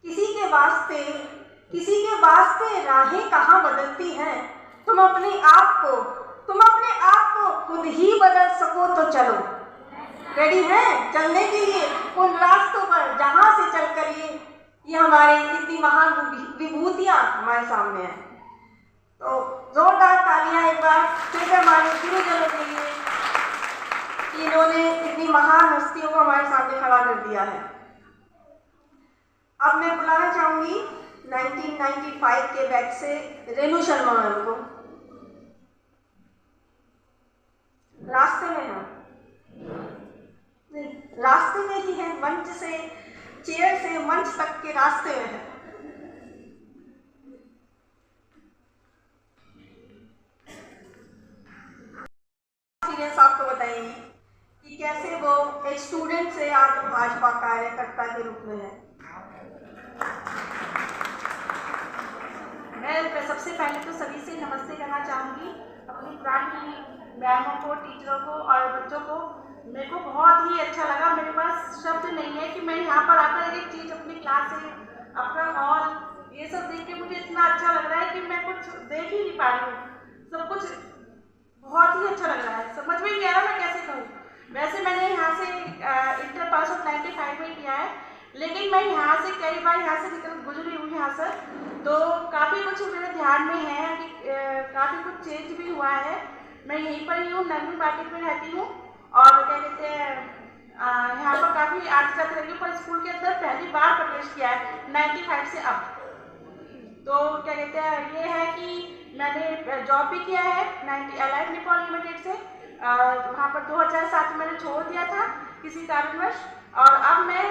किसी के वास्ते राहें कहाँ बदलती हैं, तुम अपने आप को खुद ही बदल सको तो चलो। रेडी हैं चलने के लिए उन रास्तों पर जहाँ से चलकर ये हमारी इतनी महान विभूतियाँ हमारे सामने हैं। तो जोरदार तालियां एक बार फिर हमारे गुरुजनों के लिए कि इन्होंने इतनी महान हस्तियों को हमारे सामने खड़ा कर दिया है। अब मैं बुलाना चाहूंगी 1995 के बैच से रेणु शर्मा मैम को। रास्ते में है, रास्ते में ही है, मंच से चेयर से मंच तक के रास्ते में है। एक्सपीरियंस आपको बताएंगी कि कैसे वो एक स्टूडेंट से आज भाजपा कार्यकर्ता के रूप में है। मैं सबसे पहले तो सभी से नमस्ते कहना चाहूँगी, अपनी पुरानी मैमों को, टीचरों को और बच्चों को। मेरे को बहुत ही अच्छा लगा, मेरे पास शब्द नहीं है कि मैं यहाँ पर आकर एक चीज़ अपनी क्लास से, अपना हॉल, ये सब देख के मुझे इतना अच्छा लग रहा है कि मैं कुछ देख ही नहीं पा रही हूँ। सब कुछ बहुत ही अच्छा लग रहा है, समझ में नहीं आ रहा मैं कैसे कहूँ। वैसे मैंने यहाँ से इंटर पास ऑफ 95 में किया है, लेकिन मैं यहाँ से कई बार यहाँ से निकल गुजरी हूँ यहाँ से, तो काफ़ी कुछ मेरे ध्यान में है कि काफ़ी कुछ चेंज भी हुआ है। मैं यहीं पर ही हूँ, नरमी मार्केट में रहती हूँ और क्या कहते हैं यहाँ पर काफ़ी आर्ट्स जाती रही हूँ, पर स्कूल के अंदर पहली बार प्रवेश किया है 95 से अब। तो क्या कहते हैं ये है कि मैंने जॉब भी किया है अलाइड निपॉन लिमिटेड से, वहाँ पर 2007 में मैंने छोड़ दिया था किसी कारणवश, और अब मैं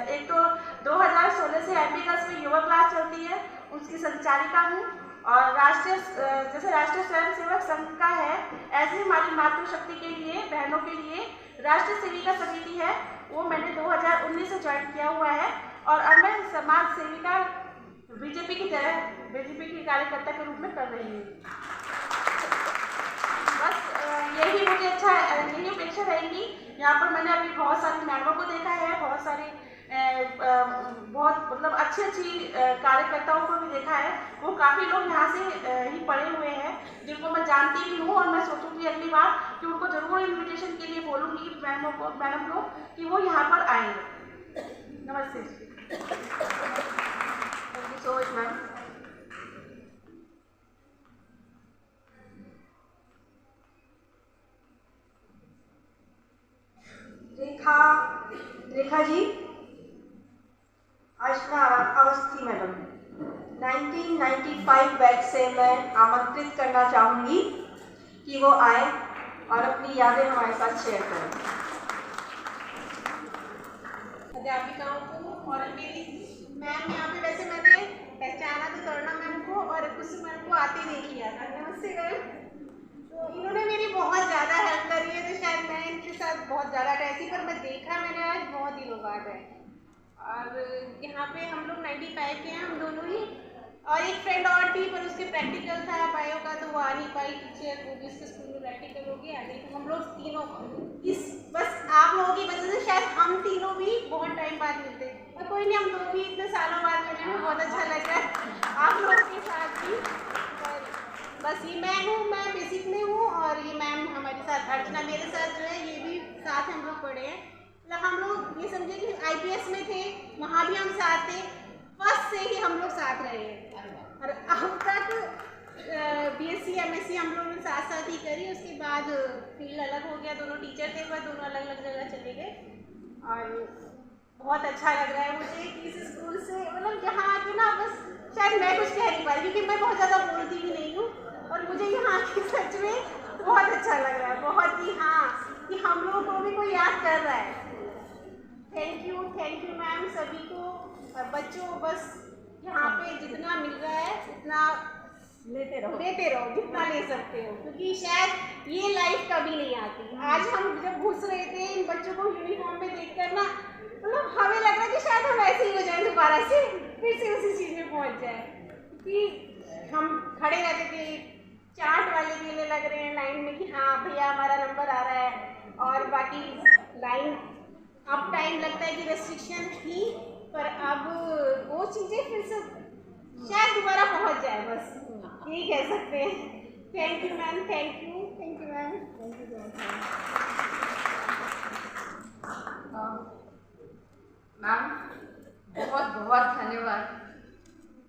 एक तो 2016 से एमपीकस में युवा क्लास चलती है उसकी संचालिका हूँ, और जैसे राष्ट्रीय स्वयंसेवक संघ का है, ऐसे ही हमारी मातृशक्ति के लिए, बहनों के लिए राष्ट्रीय सेविका समिति है, वो मैंने 2019 से ज्वाइन किया हुआ है, और अब मैं समाज सेविका बीजेपी की तरह बीजेपी की कार्यकर्ता के रूप में कर रही हूँ। बस यही मुझे यही अपेक्षा रहेगी। यहाँ पर मैंने अभी बहुत सारी मैडमों को देखा है, बहुत सारे बहुत मतलब अच्छी कार्यकर्ताओं को भी देखा है। वो काफ़ी लोग यहाँ से ही पढ़े हुए हैं जिनको मैं जानती भी हूँ, और मैं सोचूंगी अगली बार कि उनको ज़रूर इन्विटेशन के लिए बोलूँगी मैडम को कि वो यहाँ पर आएंगे। नमस्ते। Thank you so much ma'am. Rekha ji, Archana Awasthi madam 1995 batch से मैं आमंत्रित करना चाहूँगी कि वो आए और अपनी यादें हमारे साथ शेयर करें। अध्यापिकाओं को और मेरी मैम यहाँ पे, वैसे मैंने पहचाना तो तरुणा मैम को और कुछ मैम को आते नहीं किया था। नमस्ते मैम। तो इन्होंने मेरी बहुत ज़्यादा हेल्प करी है, तो शायद मैं इनके साथ बहुत ज़्यादा रहती, पर मैं देखा मैंने आज बहुत दिनों बाद है। और यहाँ पे हम लोग 95 के हैं हम दोनों ही, और एक फ्रेंड और थी पर उसके प्रैक्टिकल था बायो का, तो वो आ नहीं पाई पीछे, वो भी उसके स्कूल में प्रैक्टिकल हो गया। नहीं तो हम लोग तीनों बस आप लोगों की वजह से शायद हम तीनों भी बहुत टाइम बाद मिलते, और कोई नहीं, हम लोग भी इतने सालों बाद मिले हैं, बहुत अच्छा लग रहा है आप लोगों के साथ भी। और बस ये मैं हूँ, मैं बेसिक में हूँ, और ये मैम हमारे साथ अर्चना मेरे साथ जो है, ये भी साथ हम लोग पढ़े हैं। मतलब हम लोग ये समझे कि IPS में थे, वहाँ भी हम साथ थे, फर्स्ट से ही हम लोग साथ रहे हैं, और अब तक BSc MSc हम लोगों ने साथ साथ ही करी। उसके बाद फील्ड अलग हो गया, दोनों टीचर थे पर दोनों अलग अलग जगह चले गए, और बहुत अच्छा लग रहा है मुझे कि इस स्कूल से, मतलब यहाँ आके ना बस शायद मैं कुछ कह नहीं पा रही क्योंकि मैं बहुत ज़्यादा बोलती भी नहीं हूँ, और मुझे यहाँ आके सच में बहुत अच्छा लग रहा है, बहुत ही, हाँ, कि हम लोगों को भी कोई याद कर रहा है। थैंक यू मैम सभी को, और बच्चों बस यहाँ पे जितना मिल रहा है उतना लेते रहो जितना ले सकते हो, क्योंकि शायद ये लाइफ कभी नहीं आती। आज हम जब घुस रहे थे इन बच्चों को यूनिफॉर्म में देखकर ना, मतलब हमें लग रहा है कि शायद हम ऐसे ही हो जाए दोबारा से, फिर से उसी चीज़ में पहुँच जाए। क्योंकि हम खड़े रहते थे, चार्ट वाले देने लग रहे हैं लाइन में कि हाँ भैया हमारा नंबर आ रहा है, और बाकी लाइन अब टाइम लगता है कि रेस्ट्रिक्शन थी, पर अब वो चीज़ें फिर से शायद दोबारा पहुंच जाए, बस यही कह सकते हैं। Thank you ma'am, thank you ma'am, thank you ma'am, बहुत बहुत धन्यवाद,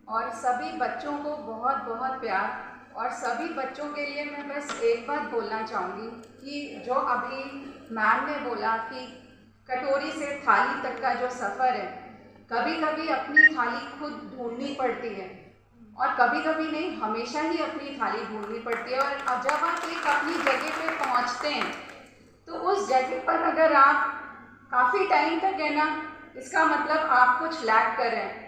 और सभी बच्चों को बहुत बहुत प्यार। और सभी बच्चों के लिए मैं बस एक बात बोलना चाहूँगी कि जो अभी मैम ने बोला कि कटोरी से थाली तक का जो सफ़र है, कभी कभी अपनी थाली खुद ढूंढनी पड़ती है, और कभी कभी नहीं, हमेशा ही अपनी थाली ढूंढनी पड़ती है। और जब आप एक अपनी जगह पे पहुंचते हैं तो उस जगह पर अगर आप काफ़ी टाइम तक है ना, इसका मतलब आप कुछ लैक कर रहे हैं।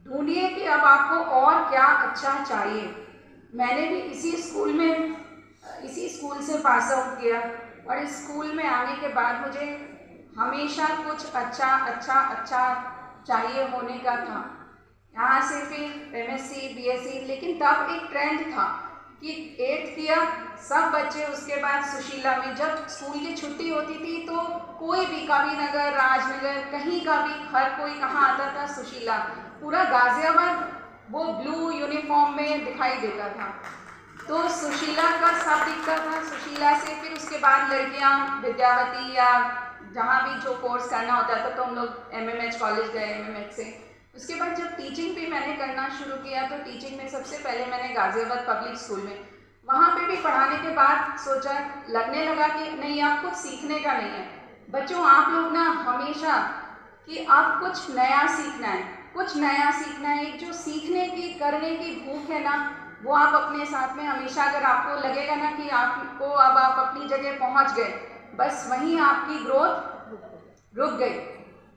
ढूंढिए कि अब आपको और क्या अच्छा चाहिए। मैंने भी इसी स्कूल से पास आउट किया, और इस स्कूल में आने के बाद मुझे हमेशा कुछ अच्छा चाहिए होने का था। यहाँ से फिर MSc BSc, लेकिन तब एक ट्रेंड था कि 8th किया सब बच्चे, उसके बाद सुशीला में जब स्कूल की छुट्टी होती थी तो कोई भी कविनगर, राजनगर, कहीं का भी हर कोई कहाँ आता था, सुशीला। पूरा गाजियाबाद वो ब्लू यूनिफॉर्म में दिखाई देता था, तो सुशीला का सब दिखता था। सुशीला से फिर उसके बाद लड़कियाँ विद्यावती या जहाँ भी जो कोर्स करना होता था तो हम लोग MMH कॉलेज गए, MMH से। उसके बाद जब टीचिंग भी मैंने करना शुरू किया तो टीचिंग में सबसे पहले मैंने गाजियाबाद पब्लिक स्कूल में, वहाँ पे भी पढ़ाने के बाद सोचा, लगने लगा कि नहीं, अब कुछ सीखने का नहीं है। बच्चों, आप लोग ना हमेशा कि आप कुछ नया सीखना है, कुछ नया सीखना है। एक जो सीखने की, करने की भूख है ना, वो आप अपने साथ में हमेशा, अगर आपको लगेगा ना कि आपको अब आप अपनी जगह पहुँच गए, बस वहीं आपकी ग्रोथ रुक गई।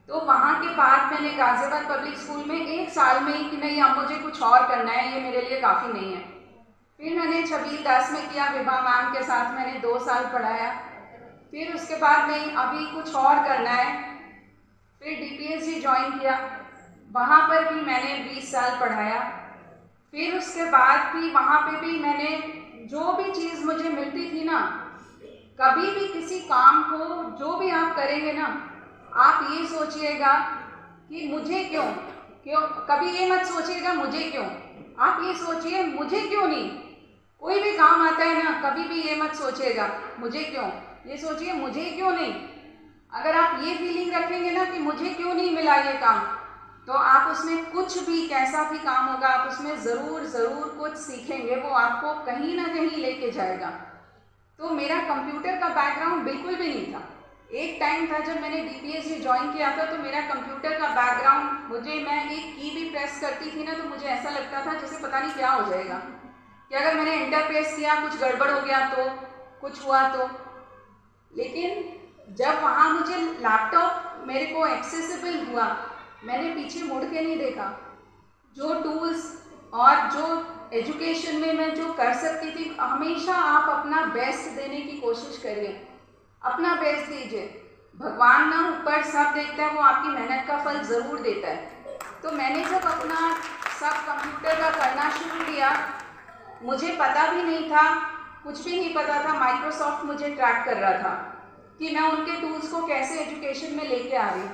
तो वहाँ के बाद मैंने गाजियाबाद पब्लिक स्कूल में 1 साल में ही कि नहीं, अब मुझे कुछ और करना है, ये मेरे लिए काफ़ी नहीं है। फिर मैंने छबील दास में किया, विभा मैम के साथ मैंने 2 साल पढ़ाया। फिर उसके बाद नहीं, अभी कुछ और करना है। फिर DPSG ज्वाइन किया, वहाँ पर भी मैंने 20 साल पढ़ाया। फिर उसके बाद भी वहाँ पे भी मैंने जो भी चीज़ मुझे मिलती थी ना, कभी भी किसी काम को जो भी आप करेंगे ना, आप ये सोचिएगा कि मुझे क्यों, कभी ये मत सोचिएगा मुझे क्यों, आप ये सोचिए मुझे क्यों नहीं। कोई भी काम आता है ना, कभी भी ये मत सोचिएगा मुझे क्यों, ये सोचिए मुझे क्यों नहीं। अगर आप ये फीलिंग रखेंगे ना कि मुझे क्यों नहीं मिला ये काम, तो आप उसमें कुछ भी, कैसा भी काम होगा, आप उसमें ज़रूर कुछ सीखेंगे, वो आपको कहीं ना कहीं लेके जाएगा। तो मेरा कंप्यूटर का बैकग्राउंड बिल्कुल भी नहीं था। एक टाइम था जब मैंने DPSG ज्वाइन किया था तो मेरा कंप्यूटर का बैकग्राउंड, मैं एक की भी प्रेस करती थी ना तो मुझे ऐसा लगता था जैसे पता नहीं क्या हो जाएगा, कि अगर मैंने एंटर प्रेस किया कुछ गड़बड़ हो गया तो, कुछ हुआ तो। लेकिन जब वहाँ मुझे लैपटॉप मेरे को एक्सेसिबल हुआ, मैंने पीछे मुड़ के नहीं देखा। जो टूल्स और जो एजुकेशन में मैं जो कर सकती थी, हमेशा आप अपना बेस्ट देने की कोशिश करिए, अपना बेस्ट दीजिए। भगवान ना ऊपर सब देखता है, वो आपकी मेहनत का फल ज़रूर देता है। तो मैंने जब अपना सब कंप्यूटर का करना शुरू किया, मुझे पता भी नहीं था, कुछ भी नहीं पता था। माइक्रोसॉफ्ट मुझे ट्रैक कर रहा था कि मैं उनके टूल्स को कैसे एजुकेशन में लेके आ रही।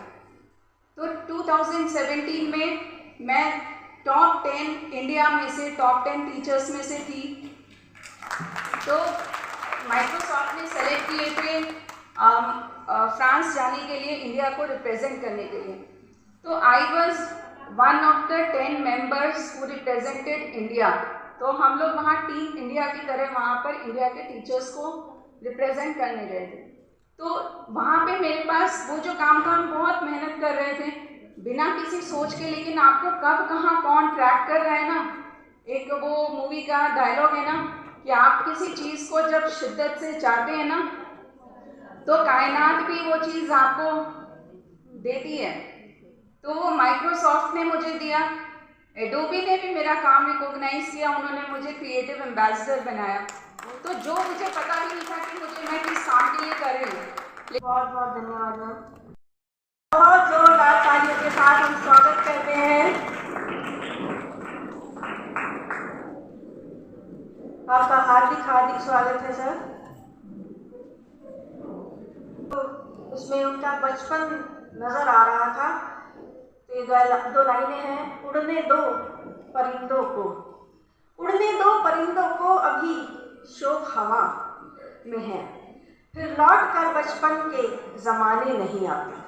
तो 2017 में मैं टॉप 10 इंडिया में से, टॉप 10 टीचर्स में से थी। तो माइक्रोसॉफ्ट ने सेलेक्ट किए थे फ्रांस जाने के लिए, इंडिया को रिप्रेजेंट करने के लिए। तो I was one of the 10 members who represented India. तो हम लोग वहाँ टीम इंडिया की तरह वहाँ पर इंडिया के टीचर्स को रिप्रेजेंट करने गए थे। तो वहाँ पे मेरे पास वो जो काम था, हम बहुत मेहनत कर रहे थे बिना किसी सोच के, लेकिन आपको कब कहाँ कौन ट्रैक कर रहा है ना, एक वो मूवी का डायलॉग है ना कि आप किसी चीज़ को जब शिद्दत से चाहते हैं ना तो कायनात भी वो चीज़ आपको देती है। तो वो माइक्रोसॉफ्ट ने मुझे दिया एडोबी ने भी मेरा काम रिकॉग्नाइज किया, उन्होंने मुझे क्रिएटिव एम्बेसडर बनाया। तो जो मुझे पता भी नहीं था कि मैं किस काम के लिए कर रही हूँ। बहुत बहुत धन्यवाद मैम। बहुत जोरदार तालियों के साथ हम स्वागत करते हैं आपका। हार्दिक स्वागत है सर। तो उसमें उनका बचपन नजर आ रहा था। तो ये दो लाइनें हैं। उड़ने दो परिंदों को, उड़ने दो परिंदों को, अभी शोक हवा में है, फिर लौट कर बचपन के ज़माने नहीं आते।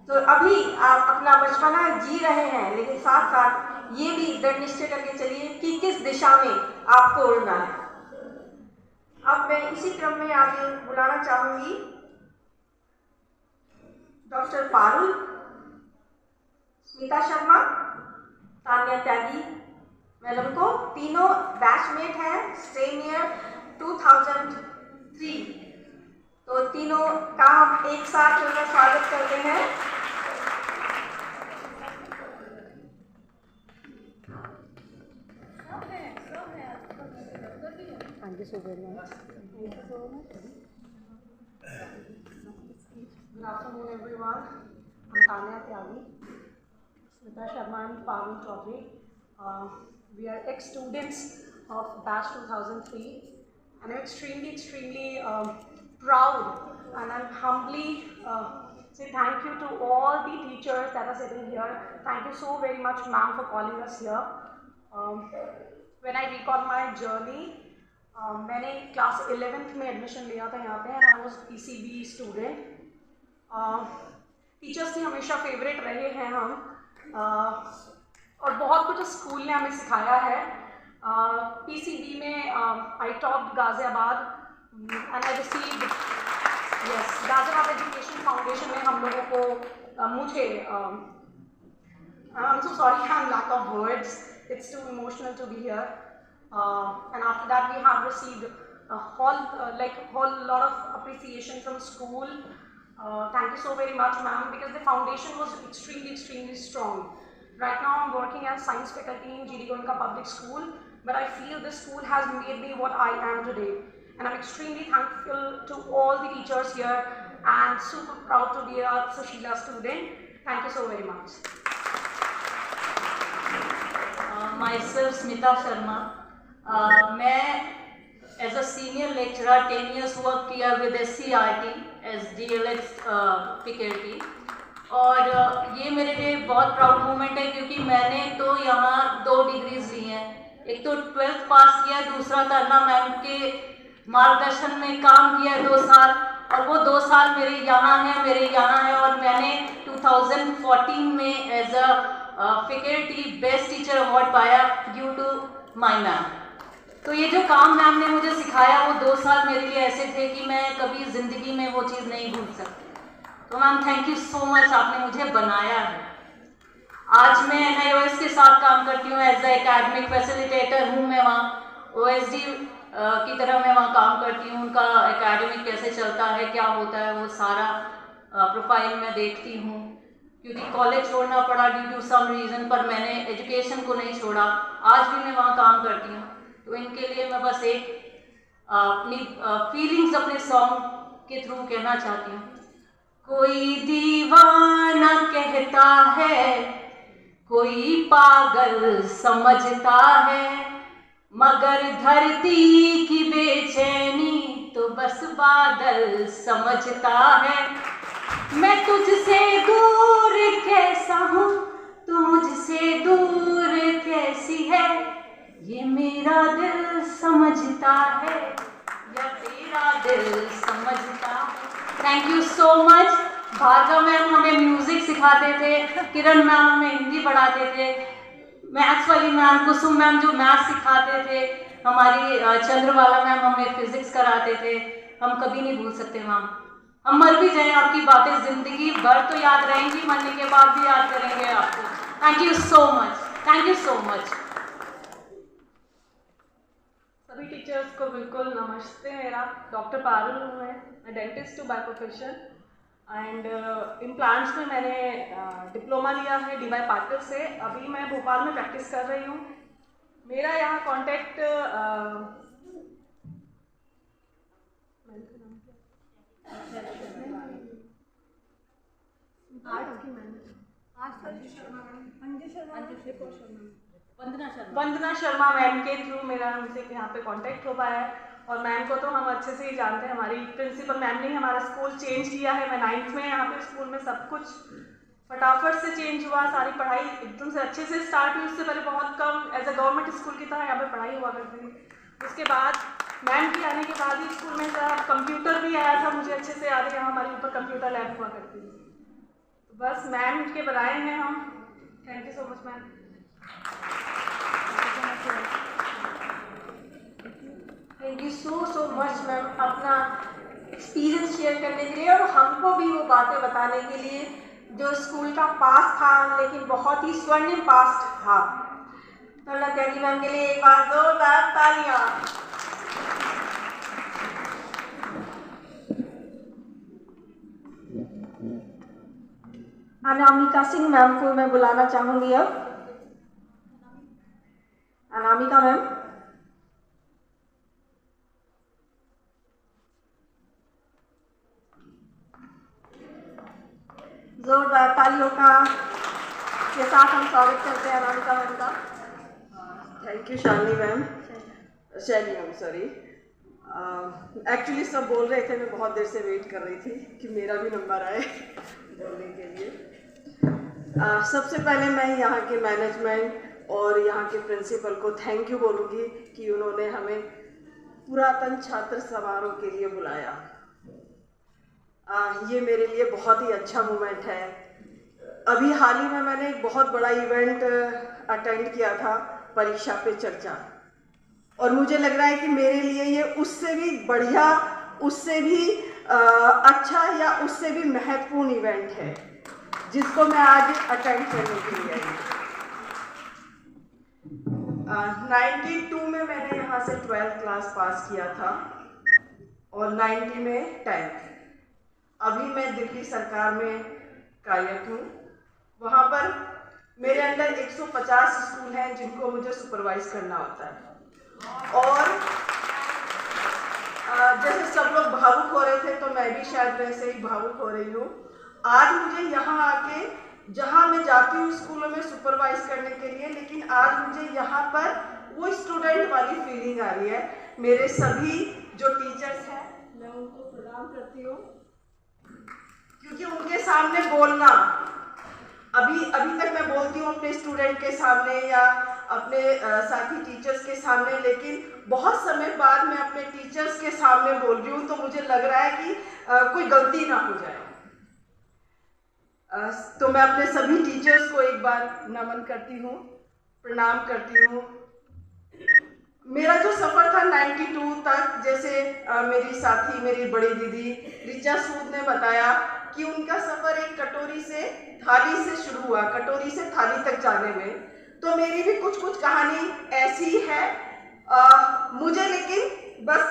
तो अभी आप अपना बचपना जी रहे हैं, लेकिन साथ साथ ये भी दृढ़ निश्चय करके चलिए कि किस दिशा में आपको उड़ना है। अब मैं इसी क्रम में आगे बुलाना चाहूँगी डॉक्टर पारुल, स्मिता शर्मा, तान्या त्यागी मैडम को। तीनों बैचमेट हैं, सेम ईयर 2003। तो तीनों का हम एक साथ मिलकर स्वागत करते हैं। Thank you so very much. Thank you so much. Good afternoon, everyone. I'm Tanya Tyagi, Smita Sharma and Parul Chaudhary. We are ex-students of batch 2003, and I'm extremely proud, and I'm humbly say thank you to all the teachers that are sitting here. Thank you so very much, ma'am, for calling us here. When I recall my journey, मैंने class 11th में admission लिया था यहाँ पे, and I was PCB student. Teachers ही हमेशा favourite रहे हैं हम, और बहुत कुछ स्कूल ने हमें सिखाया है। PCB में I topped Ghaziabad and I received Ghaziabad education foundation में हम लोगों को मुझे I'm so sorry, I'm lack of words. It's too emotional to be here. And after that, we have received a whole lot of appreciation from school. Thank you so very much, ma'am, because the foundation was extremely strong. Right now, I'm working as science faculty in GD Goenka Public School, but I feel this school has made me what I am today. And I'm extremely thankful to all the teachers here, and super proud to be a Sushila student. Thank you so very much. Myself Smita Sharma. मैं as a senior lecturer 10 years work किया with SCRT as DLX faculty, और ये मेरे लिए बहुत proud moment है, क्योंकि मैंने तो यहाँ 2 डिग्रीज ली हैं। एक तो 12th पास किया, दूसरा तरना मैम के मार्गदर्शन में काम किया 2 साल, और वो 2 साल मेरे यहाँ हैं, और मैंने 2014 में as a faculty best teacher award पाया ड्यू टू माय मैम। तो ये जो काम मैम ने मुझे सिखाया, वो 2 साल मेरे लिए ऐसे थे कि मैं कभी ज़िंदगी में वो चीज़ नहीं भूल सकती। तो ma'am thank you so much, आपने मुझे बनाया है। आज मैं NIOS के साथ काम करती हूँ एज ए एकेडमिक फैसिलिटेटर हूँ। मैं वहाँ OSD की तरह मैं वहाँ काम करती हूँ। उनका एकेडमिक कैसे चलता है, क्या होता है, वो सारा प्रोफाइल मैं देखती हूँ। क्योंकि कॉलेज छोड़ना पड़ा ड्यू टू सम रीज़न, पर मैंने एजुकेशन को नहीं छोड़ा। आज भी मैं वहाँ काम करती हूँ। तो इनके लिए मैं बस एक अपनी फीलिंग्स अपने सॉन्ग के थ्रू कहना चाहती हूँ। कोई दीवाना कहता है, कोई पागल समझता है, मगर धरती की बेचैनी तो बस बादल समझता है। मैं तुझसे दूर कैसा हूँ, तू मुझसे दूर कैसी है, ये मेरा दिल समझता है या तेरा दिल समझता है। Thank you so much. Bhargav ma'am हमें म्यूज़िक सिखाते थे, किरण मैम हमें हिंदी पढ़ाते थे, मैथ्स वाली मैम कुसुम मैम जो मैथ्स सिखाते थे, हमारी चंद्रवाला मैम हमें फिजिक्स कराते थे। हम कभी नहीं भूल सकते मैम। हम मर भी जाएं, आपकी बातें ज़िंदगी भर तो याद रहेंगी, मरने के बाद भी याद करेंगे आपको। Thank you so much, thank you so much. सभी टीचर्स को बिल्कुल नमस्ते। मेरा डॉक्टर पारुल हूँ, मैं डेंटिस्ट हूँ बाय प्रोफेशन। एंड इम्प्लांट्स में मैंने डिप्लोमा लिया है DY पाटिल से। अभी मैं भोपाल में प्रैक्टिस कर रही हूँ। मेरा यहाँ कॉन्टैक्ट वंदना शर्मा मैम के थ्रू मेरा उनसे यहाँ पे कांटेक्ट हो पाया है। और मैम को तो हम अच्छे से ही जानते हैं, हमारी प्रिंसिपल मैम ने हमारा स्कूल चेंज किया है। मैं 9th में यहाँ पे स्कूल में सब कुछ फटाफट से चेंज हुआ, सारी पढ़ाई एकदम से अच्छे से स्टार्ट हुई। उससे पहले बहुत कम एज अ गवर्नमेंट स्कूल की तरह यहाँ पे पढ़ाई हुआ करती थी। उसके बाद मैम के आने के बाद ही स्कूल में कंप्यूटर भी आया था, मुझे अच्छे से याद है। यहाँ हमारे ऊपर कंप्यूटर लैब हुआ करती थी। तो बस मैम के बनाए हैं हम। Thank you so much ma'am. Thank you so much ma'am अपना एक्सपीरियंस शेयर करने के लिए और हमको भी वो बातें बताने के लिए जो स्कूल का पास था लेकिन बहुत ही स्वर्णिम पास था। तो लताली मैम के लिए एक बार जोरदार तालियां। अनामिका सिंह मैम को मैं बुलाना चाहूंगी अब। अनामिका मैम, जोरदार तालियों के साथ हम स्वागत करते हैं अनामिका मैम का। थैंक यू शालिनी मैम, शैली मैम सॉरी। एक्चुअली सब बोल रहे थे, मैं बहुत देर से वेट कर रही थी कि मेरा भी नंबर आए बोलने के लिए। सबसे पहले मैं यहाँ के मैनेजमेंट और यहाँ के प्रिंसिपल को थैंक यू बोलूँगी कि उन्होंने हमें पुरातन छात्र समारोह के लिए बुलाया। ये मेरे लिए बहुत ही अच्छा मोमेंट है। अभी हाल ही में मैंने एक बहुत बड़ा इवेंट अटेंड किया था, परीक्षा पे चर्चा, और मुझे लग रहा है कि मेरे लिए ये उससे भी बढ़िया, उससे भी अच्छा या उससे भी महत्वपूर्ण इवेंट है जिसको मैं आज अटेंड करने के लिए आई। 92 में मैंने यहाँ से 12th क्लास पास किया था और 90 में 10th। अभी मैं दिल्ली सरकार में कार्यरत हूँ। वहाँ पर मेरे अंदर 150 स्कूल हैं जिनको मुझे सुपरवाइज करना होता है। और जैसे सब लोग भावुक हो रहे थे तो मैं भी शायद वैसे ही भावुक हो रही हूँ। आज मुझे यहाँ आके, जहाँ मैं जाती हूँ स्कूलों में सुपरवाइज करने के लिए, लेकिन आज मुझे यहाँ पर वो स्टूडेंट वाली फीलिंग आ रही है। मेरे सभी जो टीचर्स हैं मैं उनको प्रणाम करती हूँ, क्योंकि उनके सामने बोलना, अभी तक मैं बोलती हूँ अपने स्टूडेंट के सामने या अपने साथी टीचर्स के सामने, लेकिन बहुत समय बाद मैं अपने टीचर्स के सामने बोल रही हूँ तो मुझे लग रहा है कि कोई गलती ना हो जाए। तो मैं अपने सभी टीचर्स को एक बार नमन करती हूँ, प्रणाम करती हूँ। मेरा जो सफ़र था 92 तक, जैसे मेरी साथी, मेरी बड़ी दीदी रिचा सूद ने बताया कि उनका सफ़र एक कटोरी से थाली से शुरू हुआ, कटोरी से थाली तक जाने में। तो मेरी भी कुछ कहानी ऐसी है। मुझे लेकिन बस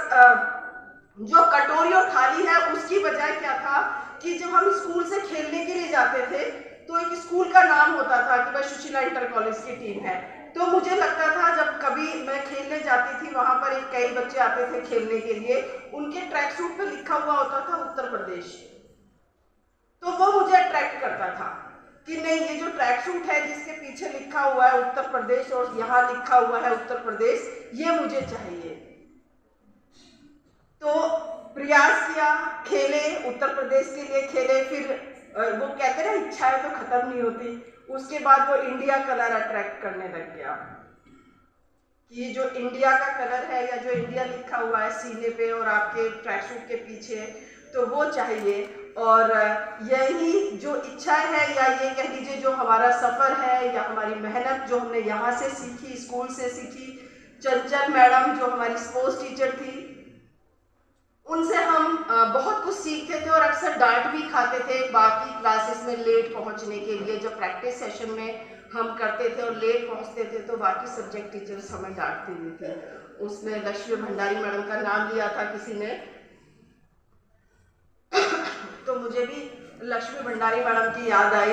जो कटोरी और थाली है उसकी बजाय क्या था कि जब हम स्कूल से खेलने के लिए जाते थे तो एक स्कूल का नाम होता था कि भाई सुशीला इंटर कॉलेज की टीम है। तो मुझे लगता था जब कभी मैं खेलने जाती थी, वहाँ पर कई बच्चे आते थे खेलने के लिए, उनके ट्रैक सूट पे लिखा हुआ होता था उत्तर प्रदेश। तो वो मुझे अट्रैक्ट करता था कि नहीं, ये जो ट्रैक सूट है जिसके पीछे लिखा हुआ है उत्तर प्रदेश और यहाँ लिखा हुआ है उत्तर प्रदेश, ये मुझे चाहिए। तो प्रयास किया, खेले, उत्तर प्रदेश के लिए खेले। फिर वो कहते ना इच्छाएं तो खत्म नहीं होती। उसके बाद वो इंडिया कलर अट्रैक्ट करने लग गया कि जो इंडिया का कलर है या जो इंडिया लिखा हुआ है सीने पे और आपके ट्रैक सूट के पीछे, तो वो चाहिए। और यही जो इच्छा है या ये कह लीजिए जो हमारा सफ़र है या हमारी मेहनत जो हमने यहाँ से सीखी, स्कूल से सीखी, चंचल मैडम जो हमारी स्पोर्ट्स टीचर थी, उनसे हम बहुत कुछ सीखते थे और अक्सर डांट भी खाते थे बाकी क्लासेस में लेट पहुँचने के लिए। जब प्रैक्टिस सेशन में हम करते थे और लेट पहुँचते थे तो बाकी सब्जेक्ट टीचर्स हमें डांटते भी थे। उसमें लक्ष्मी भंडारी मैडम का नाम लिया था किसी ने, तो मुझे भी लक्ष्मी भंडारी मैडम की याद आई।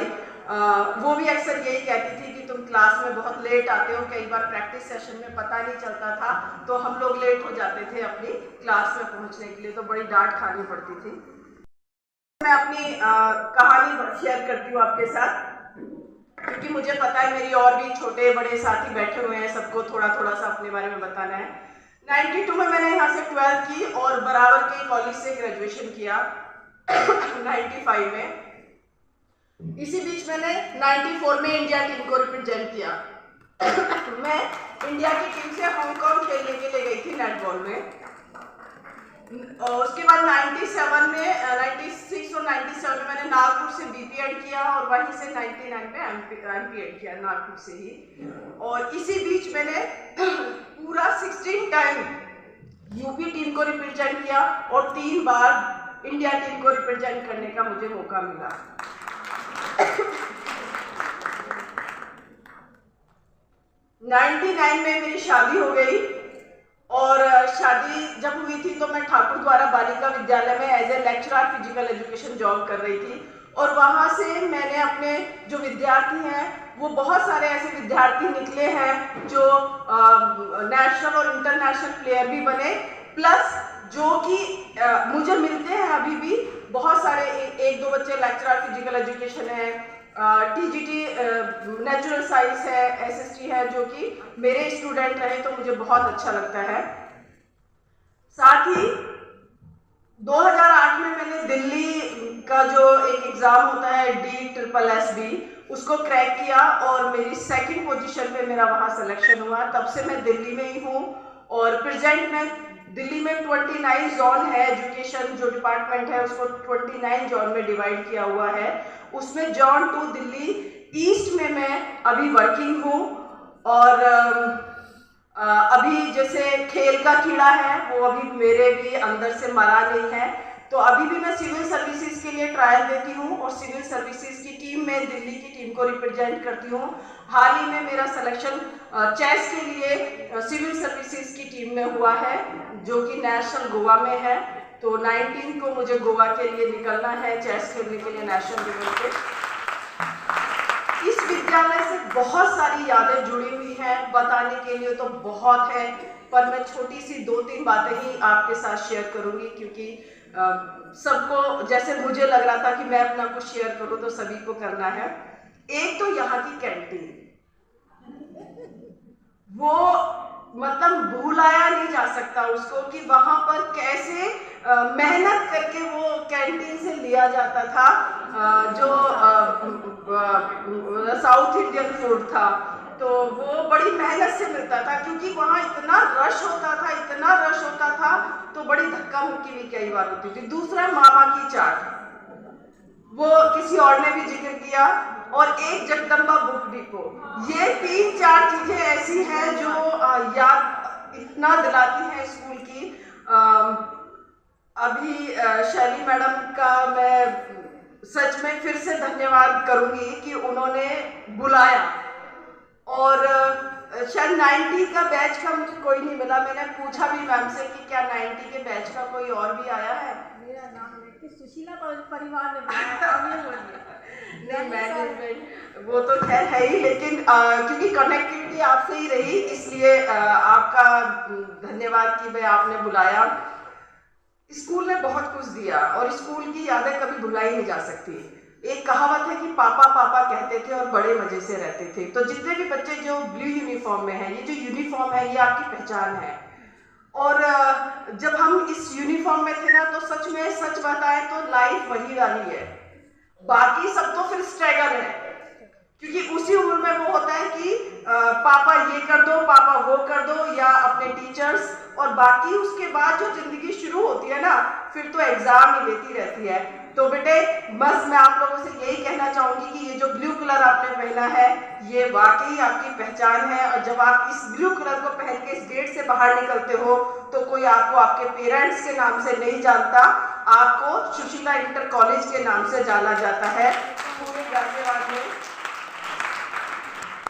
वो भी अक्सर यही कहती थी कि तुम क्लास में बहुत लेट आते हो, कई बार प्रैक्टिस सेशन में पता नहीं चलता था तो हम लोग लेट हो जाते थे अपनी क्लास में पहुंचने के लिए, तो बड़ी डांट खानी पड़ती थी। मैं अपनी कहानी शेयर करती हूँ आपके साथ, क्योंकि मुझे पता है मेरी और भी छोटे बड़े साथी बैठे हुए हैं, सबको थोड़ा थोड़ा सा अपने बारे में बताना है। 92 में मैंने यहाँ से 12th की और बराबर के कॉलेज से ग्रेजुएशन किया 95 में। इसी बीच मैंने 94 में इंडिया टीम को रिप्रेजेंट किया। मैं इंडिया की टीम से हांगकांग खेलने के लिए गई थी नेटबॉल में। और उसके बाद 96 में 96 और 97 में मैंने नागपुर से बीपीएड किया और वहीं से 99 में एमपीएड किया नागपुर से ही। और इसी बीच मैंने पूरा 16 टाइम यूपी टीम को रिप्रेजेंट किया और 3 बार इंडिया टीम को रिप्रेजेंट करने का मुझे मौका मिला। 99 में मेरी शादी हो गई और शादी जब हुई थी तो मैं ठाकुर द्वारा बालिका विद्यालय में as a lecturer physical education job कर रही थी। और वहाँ से मैंने अपने जो विद्यार्थी हैं वो बहुत सारे ऐसे विद्यार्थी निकले हैं जो नेशनल और इंटरनेशनल प्लेयर भी बने, प्लस जो कि मुझे मिलते हैं अभी भी बहुत सारे, एक दो बच्चे लेक्चरर फिजिकल एजुकेशन है, टीजीटी नेचुरल साइंस है, एसएसटी है, जो कि मेरे स्टूडेंट रहे, तो मुझे बहुत अच्छा लगता है। साथ ही 2008 में मैंने दिल्ली का जो एक एग्ज़ाम होता है DSSB उसको क्रैक किया और मेरी 2nd पोजीशन पे मेरा वहाँ सिलेक्शन हुआ। तब से मैं दिल्ली में ही हूँ और प्रेजेंट में दिल्ली में 29 जोन है, एजुकेशन जो डिपार्टमेंट है उसको 29 जोन में डिवाइड किया हुआ है। उसमें जोन 2 दिल्ली ईस्ट में मैं अभी वर्किंग हूँ। और अभी जैसे खेल का कीड़ा है वो अभी मेरे भी अंदर से मरा नहीं है, तो अभी भी मैं सिविल सर्विसेज के लिए ट्रायल देती हूँ और सिविल सर्विसेज की टीम में दिल्ली की टीम को रिप्रेजेंट करती हूँ। हाल ही में मेरा सिलेक्शन चेस के लिए सिविल सर्विसेज की टीम में हुआ है जो कि नेशनल गोवा में है। तो 19 को मुझे गोवा के लिए निकलना है चेस खेलने के लिए नेशनल लेवल पे। इस विद्यालय से बहुत सारी यादें जुड़ी हुई हैं, बताने के लिए तो बहुत है, पर मैं छोटी सी 2-3 बातें ही आपके साथ शेयर करूंगी, क्योंकि सबको जैसे मुझे लग रहा था कि मैं अपना कुछ शेयर करूं तो सभी को करना है। एक तो यहाँ की कैंटीन, वो मतलब भूलाया नहीं जा सकता उसको कि वहाँ पर कैसे मेहनत करके वो कैंटीन से लिया जाता था जो साउथ इंडियन फूड था, तो वो बड़ी मेहनत से मिलता था, क्योंकि वहाँ इतना रश होता था, इतना रश होता था, तो बड़ी धक्का मुक्की भी कई बार होती थी। दूसरा मामा की चाट, वो किसी और ने भी जिक्र किया, और एक जगदम्बा बुक डिपो। ये 3-4 चीजें ऐसी हैं जो याद इतना दिलाती हैं स्कूल की। अभी शैली मैडम का मैं सच में फिर से धन्यवाद करूंगी कि उन्होंने बुलाया, और शायद 90 का बैच का मुझे कोई नहीं मिला। मैंने पूछा भी मैम से कि क्या 90 के बैच का कोई और भी आया है। मेरा नाम लेके सुशीला परिवार ने बनाया। नहीं मैनेजमेंट वो तो खैर है ही, लेकिन क्योंकि कनेक्टिविटी आपसे ही रही, इसलिए आपका धन्यवाद कि भाई आपने बुलाया। स्कूल ने बहुत कुछ दिया और स्कूल की यादें कभी भुलाई नहीं जा सकती। एक कहावत है कि पापा पापा कहते थे और बड़े मजे से रहते थे। तो जितने भी बच्चे जो ब्लू यूनिफॉर्म में हैं, ये जो यूनिफॉर्म है ये आपकी पहचान है। और जब हम इस यूनिफॉर्म में थे ना, तो सच में सच बताएं तो लाइफ वही वाली है, बाकी सब तो फिर स्ट्रगल है, क्योंकि उसी उम्र में वो होता है कि पापा ये कर दो, पापा वो कर दो, या अपने टीचर्स, और बाकी उसके बाद जो जिंदगी शुरू होती है ना, फिर तो एग्जाम ही लेती रहती है। तो बेटे बस मैं आप लोगों से यही कहना चाहूंगी कि ये जो ब्लू कलर आपने पहना है ये वाकई आपकी पहचान है, और जब आप इस ब्लू कलर को पहन के इस गेट से बाहर निकलते हो तो कोई आपको आपके पेरेंट्स के नाम से नहीं जानता, आपको सुशीला इंटर कॉलेज के नाम से जाना जाता है पूरे गाजियाबाद में।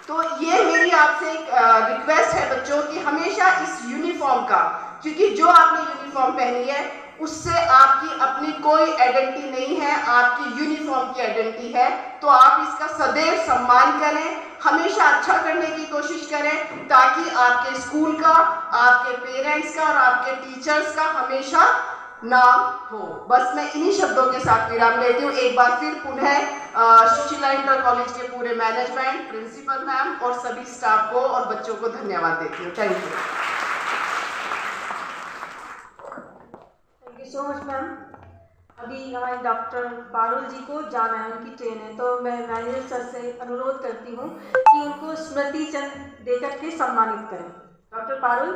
तो ये मेरी आपसे एक रिक्वेस्ट है बच्चों की, हमेशा इस यूनिफॉर्म का, क्योंकि जो आपने यूनिफॉर्म पहनी है उससे आपकी अपनी कोई आइडेंटिटी नहीं है, आपकी यूनिफॉर्म की आइडेंटिटी है। तो आप इसका सदैव सम्मान करें, हमेशा अच्छा करने की कोशिश करें, ताकि आपके स्कूल का, आपके पेरेंट्स का और आपके टीचर्स का हमेशा नाम हो। बस मैं इन्हीं शब्दों के साथ विराम लेती हूँ। एक बार फिर पुनः सुशीला इंटर कॉलेज के पूरे मैनेजमेंट, प्रिंसिपल मैम और सभी स्टाफ को और बच्चों को धन्यवाद देती हूँ। Thank you. Thank you so much ma'am. अभी हमारे डॉक्टर पारुल जी को जाना है, उनकी ट्रेन है, तो मैं मैनेजर सर से अनुरोध करती हूँ कि उनको स्मृति चिन्ह देकर के सम्मानित करें। डॉक्टर पारुल।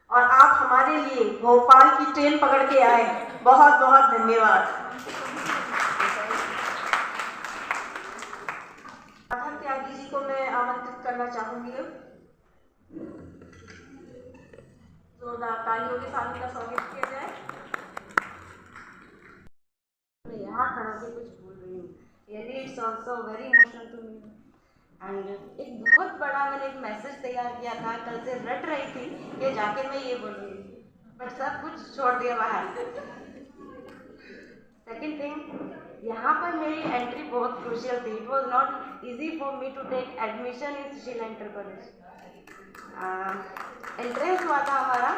और आप हमारे लिए भोपाल की ट्रेन पकड़ के आए, बहुत बहुत धन्यवाद। राधा त्यागी जी को मैं आमंत्रित करना चाहूंगी। जोरदार तालियों के साथ उनका स्वागत किया जाए। मैं यहाँ खड़ा के कुछ बोल रही हूँ। Really it's also very emotional to me. And एक बहुत बड़ा मैंने एक मैसेज तैयार किया था, कल से रट रही थी कि जाके मैं ये बोलूँगी, बट सब कुछ छोड़ दिया बाहर। सेकेंड थिंग, यहाँ पर मेरी एंट्री बहुत क्रूशियल थी। It was not easy for me to take admission in Sushila inter college. Entrance हुआ था हमारा,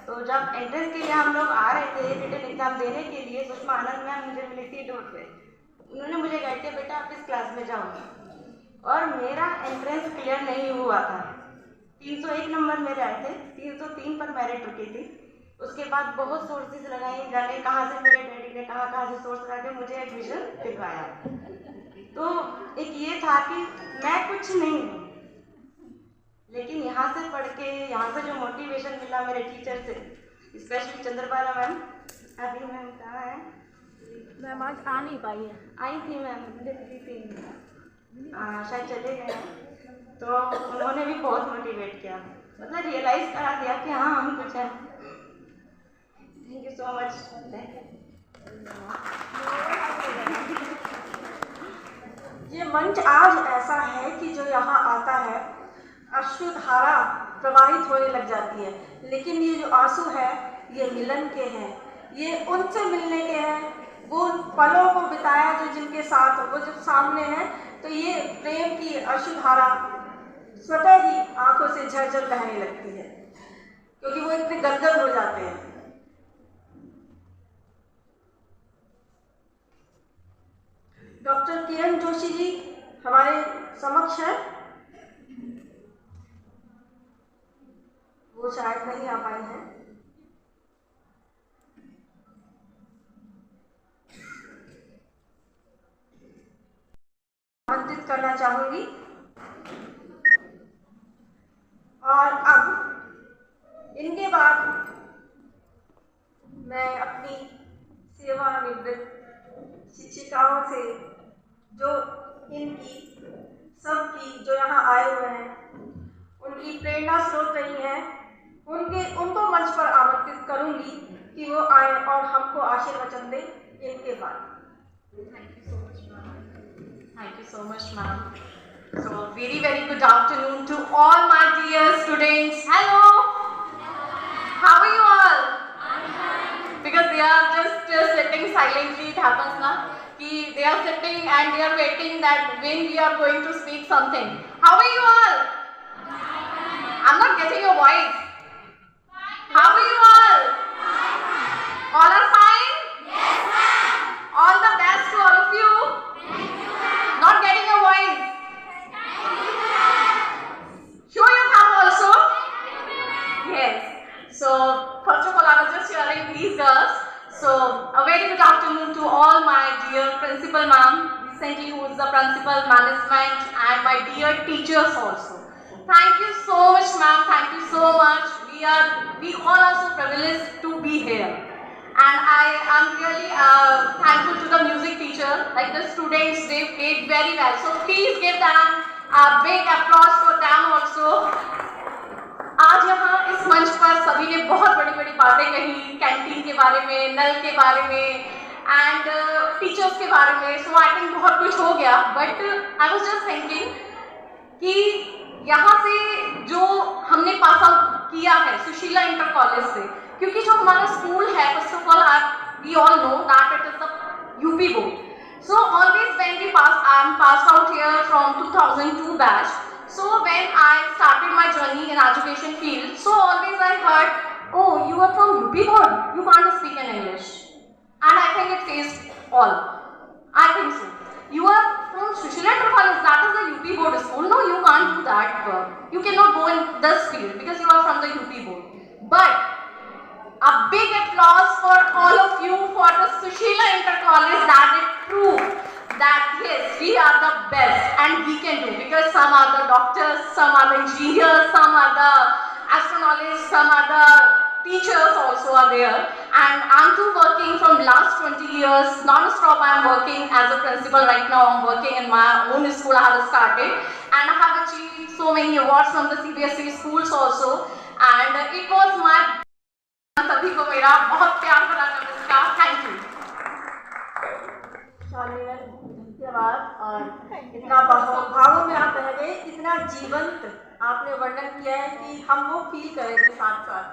तो जब एंट्रेंस के लिए हम लोग आ रहे थे रिटन एग्जाम देने के लिए, सुषमा आनंद मैम मुझे मिली थी डोर पे। उन्होंने मुझे कहा कि बेटा आप इस क्लास में जाओ, और मेरा एंट्रेंस क्लियर नहीं हुआ था। 301 नंबर मेरे आए थे, 303 पर मेरिट रुकी थी। उसके बाद बहुत सोर्सेज लगाई, जाने कहाँ से मेरे डैडी ने कहाँ से सोर्स लगा के मुझे एडमिशन दिलवाया। तो एक ये था कि मैं कुछ नहीं हूँ, लेकिन यहाँ से पढ़ के, यहाँ से जो मोटिवेशन मिला मेरे टीचर से, स्पेशली चंद्रबाला मैम। अभी मैम कहाँ है? मैम आज आ नहीं पाई है। आई थी मैम, दिल्ली थी, शायद चले गए। तो उन्होंने भी बहुत मोटिवेट किया, मतलब रियलाइज करा दिया कि हाँ हम कुछ है। Thank you so much. ये मंच आज ऐसा है कि जो यहाँ आता है अश्रुधारा प्रवाहित होने लग जाती है, लेकिन ये जो आंसू है ये मिलन के हैं, ये उनसे मिलने के हैं, वो पलों को बिताया जो जिनके साथ, वो जब सामने है तो ये प्रेम की अश्रुधारा स्वतः ही आंखों से झरझर बहने लगती है, क्योंकि वो इतने गदगद हो जाते हैं। डॉक्टर किरण जोशी जी हमारे समक्ष है, वो शायद नहीं आ पाए हैं। आमंत्रित करना चाहूंगी। और अब इनके बाद मैं अपनी सेवानिवृत्त शिक्षिकाओं से, जो इनकी सबकी जो यहाँ आए हुए हैं, उनकी प्रेरणा स्रोत रही है, उनको मंच पर आमंत्रित करूंगी कि वो आए और हमको आशीर्वचन दें इनके बाद। Thank you so much, ma'am. So, very good afternoon to all my dear students. Hello. How are you all? Because they are just sitting silently. It happens now. They are sitting and they are waiting that when we are going to speak something. How are you all? I'm not getting your voice. How are you all? All are fine? Yes, ma'am. All the best to all of you. Not getting a voice. Show your thumb also. Yes. So first of all, I was just sharing these girls. So a very good afternoon to all my dear principal ma'am, recently who is the principal, management, and my dear teachers also. Thank you so much, ma'am. Thank you so much. We all are so privileged to be here. And I am really thankful to the music teacher, like the students, they played very well. So please give them a big applause for them also. आज यहाँ इस मंच पर सभी ने बहुत बड़ी बड़ी बातें कही, कैंटीन के बारे में, नल के बारे में, एंड टीचर्स के बारे में। सो आई थिंक बहुत कुछ हो गया, but I was just thinking कि यहाँ से जो हमने पास आउट किया है सुशीला इंटर कॉलेज से, क्योंकि जो हमारा स्कूल है, first of all we all know that it is the UP board. So always when we passed out here from 2002 batch. So when I started my journey in education field, so always I heard, oh, you are from UP board, you can't speak in English. And I think it faced all. I think so. You are from Sushila Inter College, that is the UP board school. No, you can't do that. You cannot go in this field because you are from the UP board. But a big applause for all of you for the Sushila Inter College, that it proved that yes, we are the best and we can do, because some are the doctors, some are the engineers, some are the astronautists, some are the teachers also are there, and I'm too working from last 20 years non-stop. I'm working as a principal right now. I'm working in my own school. I have started and I have achieved so many awards from the CBSE schools also, and it was my सभी को मेरा बहुत प्यार भरा नमस्कार. Thank you. धन्यवाद. और इतना भावों में आप बह गए, इतना जीवंत आपने वर्णन किया है कि हम वो फील करें थे साथ साथ.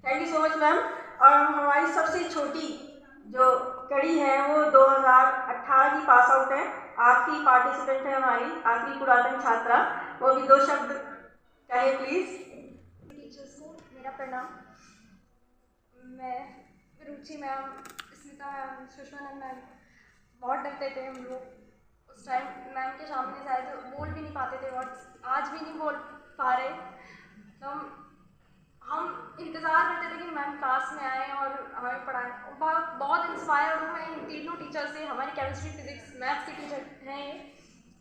Thank you so much ma'am. और हमारी सबसे छोटी जो कड़ी है वो 2018 की पास आउट है, आखिरी पार्टिसिपेंट है हमारी, आखिरी पुरातन छात्रा. वो भी 2 शब्द कहे प्लीज. टीचर्स को मेरा प्रणाम. मैं, Ruchi ma'am, Smita ma'am, Sushma ma'am, बहुत डरते थे हम लोग उस टाइम. मैम के सामने शायद बोल भी नहीं पाते थे, और आज भी नहीं बोल पा रहे. तो हम इंतज़ार करते थे कि मैम क्लास में आए और हमें पढ़ाएं. बहुत इंस्पायर हूँ मैं इन तीनों टीचर से. हमारी केमिस्ट्री, फिजिक्स, मैथ्स के टीचर हैं ये.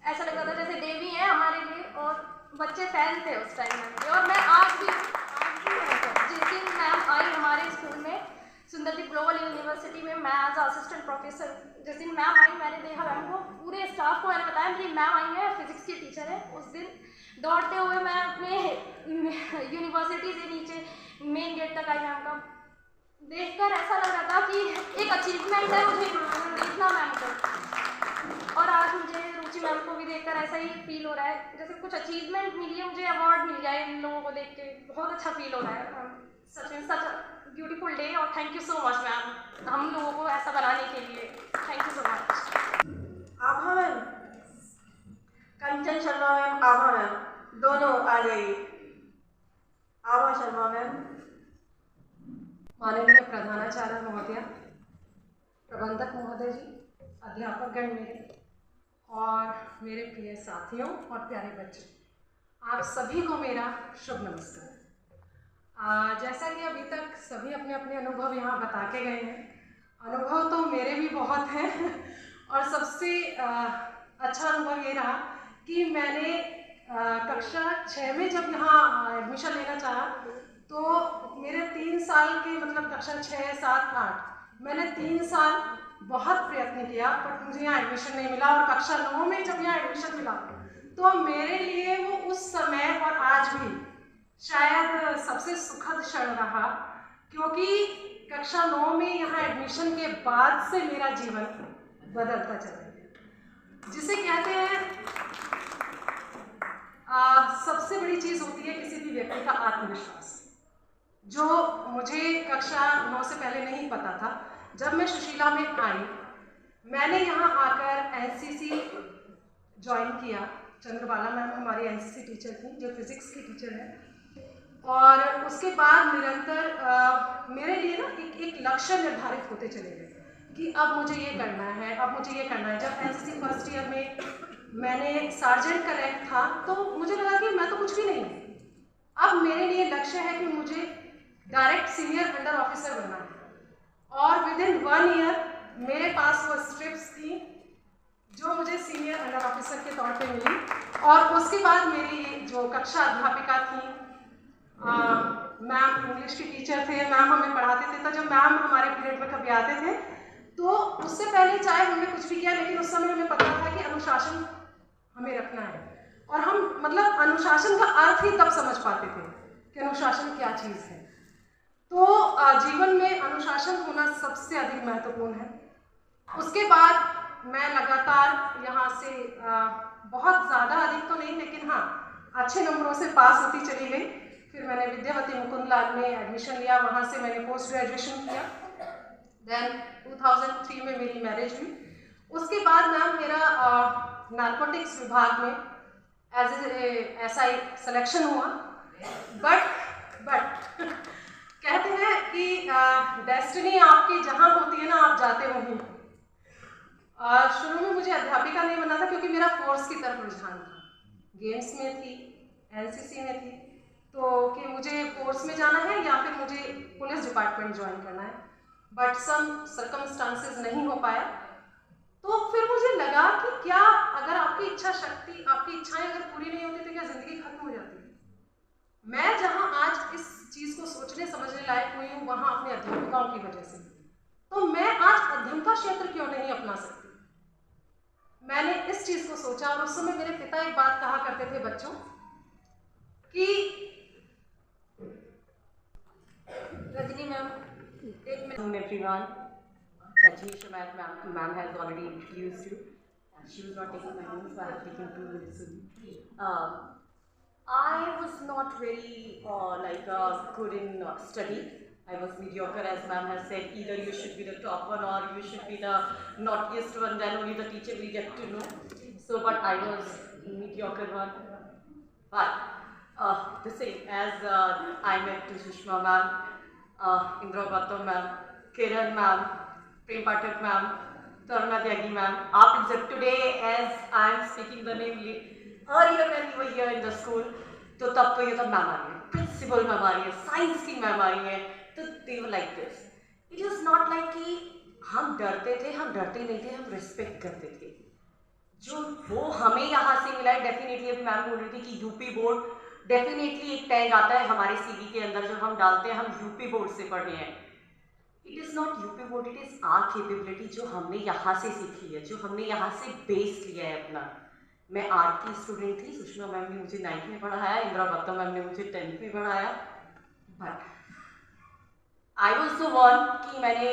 ऐसा लगता था जैसे देवी हैं हमारे लिए, और बच्चे फैन थे उस टाइम मैम के. और मैं आज भी जिस दिन मैम आई हमारे स्कूल में सुंदरदीप ग्लोबल यूनिवर्सिटी में, मैं एज असिस्टेंट प्रोफेसर, जिस दिन मैम आई मैंने देखा मैम को, पूरे स्टाफ को मैंने बताया मेरी मैम आई है, फिजिक्स की टीचर है. उस दिन दौड़ते हुए मैं अपने यूनिवर्सिटी से नीचे मेन गेट तक आई. मैम का देखकर ऐसा लग रहा था कि एक अचीवमेंट है मुझे देखना मैम को. और आज मुझे रुचि मैम को भी देखकर ऐसा ही फील हो रहा है जैसे कुछ अचीवमेंट मिली है, मुझे अवार्ड मिल गया है इन लोगों को देख के. बहुत अच्छा फील हो रहा है. सच में सच ब्यूटीफुल डे, और thank you so much ma'am हम लोगों को ऐसा बनाने के लिए. Thank you so much. Abha ma'am, Kanchan Sharma ma'am, Abha ma'am, दोनों आ जाइए. आभा शर्मा मैम. माननीय प्रधानाचार्य महोदया, प्रबंधक महोदय जी, अध्यापकगण मेरे और मेरे प्रिय साथियों और प्यारे बच्चों, आप सभी को मेरा शुभ नमस्कार. जैसा कि अभी तक सभी अपने अपने अनुभव यहाँ बता के गए हैं, अनुभव तो मेरे भी बहुत हैं. और सबसे अच्छा अनुभव ये रहा कि मैंने कक्षा 6 में जब यहाँ एडमिशन लेना चाहा तो मेरे 3 साल के, मतलब कक्षा 6, 7, 8, मैंने 3 साल बहुत प्रयत्न किया, पर मुझे यहाँ एडमिशन नहीं मिला. और कक्षा 9 में जब यहाँ एडमिशन मिला तो मेरे लिए वो उस समय और आज भी शायद सबसे सुखद क्षण रहा, क्योंकि कक्षा 9 में यहाँ एडमिशन के बाद से मेरा जीवन बदलता चला गया. जिसे कहते हैं सबसे बड़ी चीज़ होती है किसी भी व्यक्ति का आत्मविश्वास, जो मुझे कक्षा 9 से पहले नहीं पता था. जब मैं सुशीला में आई, मैंने यहाँ आकर एनसीसी ज्वाइन किया. चंद्रबाला मैम हमारी एनसीसी टीचर थी, जो फिज़िक्स की टीचर है. और उसके बाद निरंतर मेरे लिए ना एक लक्ष्य निर्धारित होते चले गए कि अब मुझे ये करना है, अब मुझे ये करना है. जब एनसीसी फर्स्ट ईयर में मैंने सार्जेंट का रैंक था तो मुझे लगा कि मैं तो कुछ भी नहीं. अब मेरे लिए लक्ष्य है कि मुझे डायरेक्ट सीनियर अंडर ऑफिसर बनना है. और विदिन 1 ईयर मेरे पास वो स्ट्रिप्स थी जो मुझे सीनियर अंडर ऑफिसर के तौर पे मिली. और उसके बाद मेरी जो कक्षा अध्यापिका थी, मैम इंग्लिश की टीचर थे, मैम हमें पढ़ाते थे. तो जब मैम हमारे पीरियड में कभी आते थे तो उससे पहले चाहे हमने कुछ भी किया, लेकिन उस समय हमें पता था कि अनुशासन हमें रखना है. और हम मतलब अनुशासन का अर्थ ही तब समझ पाते थे कि अनुशासन क्या चीज़ है. तो जीवन में अनुशासन होना सबसे अधिक महत्वपूर्ण है. उसके बाद मैं लगातार यहाँ से बहुत ज़्यादा अधिक तो नहीं, लेकिन हाँ अच्छे नंबरों से पास होती चली गई. फिर मैंने विद्यावती मुकुंदलाल में एडमिशन लिया, वहाँ से मैंने पोस्ट ग्रेजुएशन किया। देन 2003 में मेरी मैरिज हुई। उसके बाद मैम मेरा नारकोटिक्स विभाग में एसआई सिलेक्शन हुआ। बट कहते हैं कि डेस्टिनी आपकी जहाँ होती है ना, आप जाते वहीं। शुरू में मुझे अध्यापिका नहीं बनना था क्योंकि मेरा फोर्स की तरफ रुझान था, गेम्स में थी, एनसीसी में थी, तो कि मुझे फोर्स में जाना है या फिर मुझे पुलिस डिपार्टमेंट ज्वाइन करना है। बट सम सर्कमस्टांसेस नहीं हो पाया। तो फिर मुझे लगा कि क्या अगर आपकी इच्छा शक्ति, आपकी इच्छाएं अगर पूरी नहीं होती तो क्या ज़िंदगी खत्म हो जाती है। मैं जहाँ आज इस चीज़ को सोचने समझने लायक हुई हूँ, वहाँ अपने अध्यापिकाओं की वजह से। तो मैं आज अध्ययन क्षेत्र क्यों नहीं अपना सकती। मैंने इस चीज़ को सोचा और उस समय मेरे पिता एक बात कहा करते थे बच्चों कि Rajni ma'am, everyone. Rajneesh ma'am has already introduced you. She was not taking my notes, so I have taken 2 minutes only. I was not very good in study. I was mediocre, as ma'am has said. Either you should be the top one or you should be the naughtiest one. Then only the teacher will get to know. So, but I was mediocre one. But the same as I met to Sushma ma'am, Indra Gautam ma'am, Kiran ma'am, Prem Pathak ma'am, Taruna Tyagi ma'am. After today, as I am speaking the name earlier when we were here in the school, तो तब तो ये सब ma'am आ रही है, principal ma'am आ रही है, science की मैम आ रही है, तो they were like this. It is not like कि हम डरते थे, हम डरते नहीं थे, हम रिस्पेक्ट करते थे। जो वो हमें यहाँ से मिला है, डेफिनेटली अभी मैम बोल रही थी कि यूपी बोर्ड, डेफिनेटली एक टैग आता है हमारे सीवी के अंदर जब हम डालते हैं हम यूपी बोर्ड से पढ़े हैं। It is not UP board, it is our capability, जो हमने यहाँ से सीखी है, जो हमने यहाँ से बेस लिया है अपना। मैं आर्ट की स्टूडेंट थी, सुषमा मैम ने मुझे 9th में पढ़ाया, इंदिरा गौतम मैम ने मुझे 10th में पढ़ाया। But I was the one कि मैंने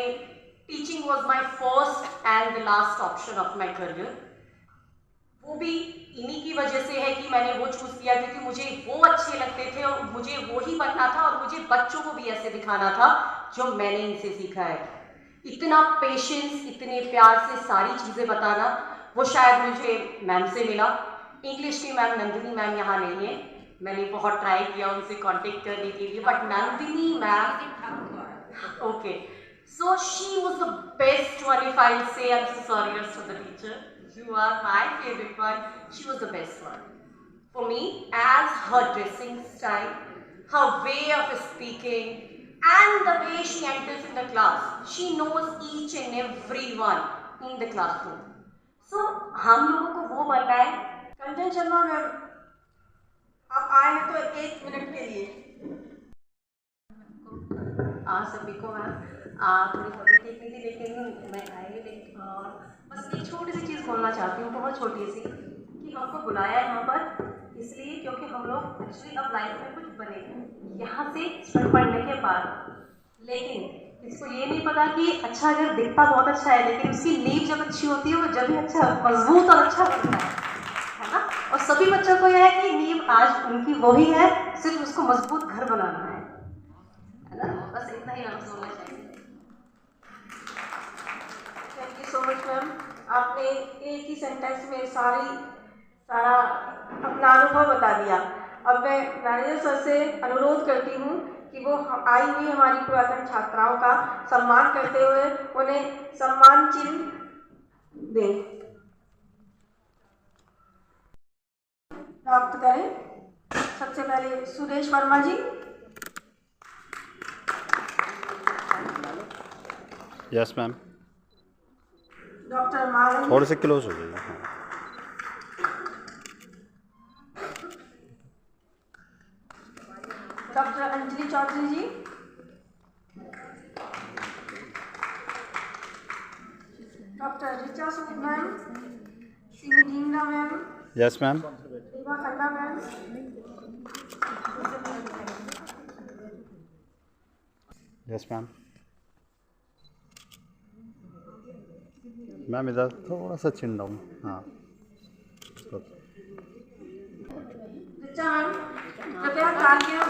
teaching was my first and the last option of my career. वो भी इन्हीं की वजह से है कि मैंने वो चूज़ किया क्योंकि मुझे वो अच्छे लगते थे और मुझे वो ही बनना था और मुझे बच्चों को भी ऐसे दिखाना था जो मैंने इनसे सीखा है। इतना पेशेंस, इतने प्यार से सारी चीज़ें बताना, वो शायद मुझे मैम से मिला। इंग्लिश की मैम नंदिनी मैम यहाँ नहीं है, मैंने बहुत ट्राई किया उनसे कांटेक्ट करने के लिए, but Nandini ma'am, okay, so she was the best one. If I say I am so sorry to the teacher, you are my favorite one. She was the best one for me, as her dressing style, her way of speaking, and the way she enters in the class. She knows each and everyone in the classroom. So हम लोगों को वो बनना है। कंचन Sharma ma'am, आप आए हैं तो 1 मिनट के लिए। सभी को मैम थोड़ी तबीयत ठीक नहीं थी लेकिन मैं आई, बस एक छोटी सी चीज़ बोलना चाहती हूँ, बहुत छोटी सी, कि हमको बुलाया है यहाँ पर इसलिए क्योंकि हम लोग एक्चुअली अब लाइफ में कुछ बने यहाँ से पढ़ने के बाद। लेकिन इसको ये नहीं पता कि अच्छा अगर दिखता बहुत अच्छा है लेकिन उसकी नींव जब अच्छी होती है वो जब भी अच्छा मजबूत और अच्छा बनता है ना। और सभी बच्चों को यह है कि नींव आज उनकी वही है, सिर्फ उसको मजबूत घर बनाना है ना। बस इतना ही आपसे होना चाहिए। Thank you so much ma'am, आपने एक ही सेंटेंस में सारा अपना अनुभव बता दिया। अब मैं मैनेजर सर से अनुरोध करती हूँ कि वो आई हुई हमारी पुरातन छात्राओं का सम्मान करते हुए उन्हें सम्मान चिन्ह दें, प्राप्त करें। सबसे पहले Suresh Verma ji. Yes ma'am. Doctor Madhav, थोड़े से क्लोज हो जाइए। Doctor Anjali Chaudhary ji. Doctor Richa Sood ma'am, Seemi Dhingra ma'am. Yes ma'am. Riva Khanna ma'am. Yes ma'am. Ma'am इधर थोड़ा सा चिन डाउन, हाँ। ऋचा मैम, कृपया तालियां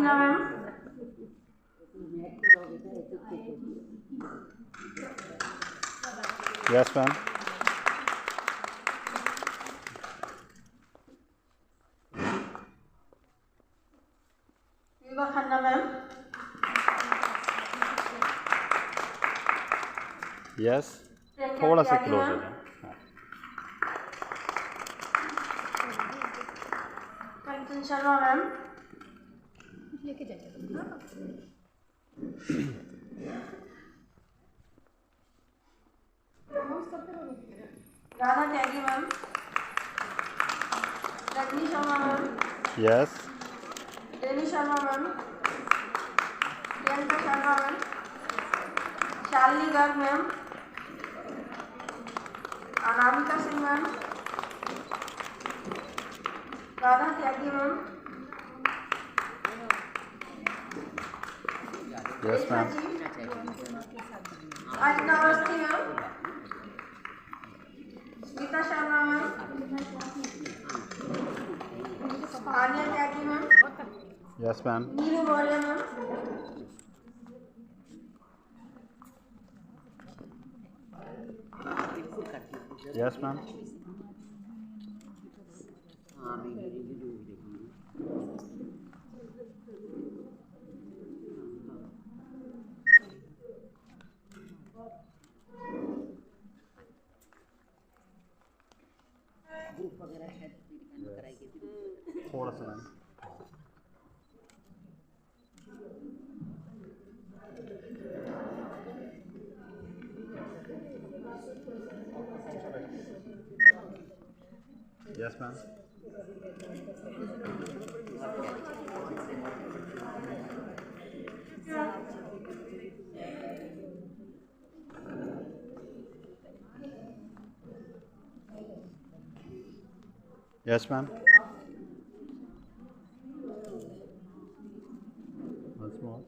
Khanna ma'am, yes ma'am, Vibha Khanna ma'am, yes, थोड़ा सा क्लोज हो जाए। Kanchan Sharma ma'am, Radha Tyagi ma'am, Rajni Sharma ma'am, yes, Renee Sharma ma'am, Priyanka Sharma ma'am, Shalini Garg ma'am, Anamika Singh ma'am, Radha Tyagi ma'am, yes ma'am, Archana Awasthi ma'am, Smita Sharma ma'am, Anya Tyagi ma'am, yes ma'am, Neeru Maurya ma'am, yes ma'am, थोड़ा सा ma'am, yes ma'am, yes ma'am, once more,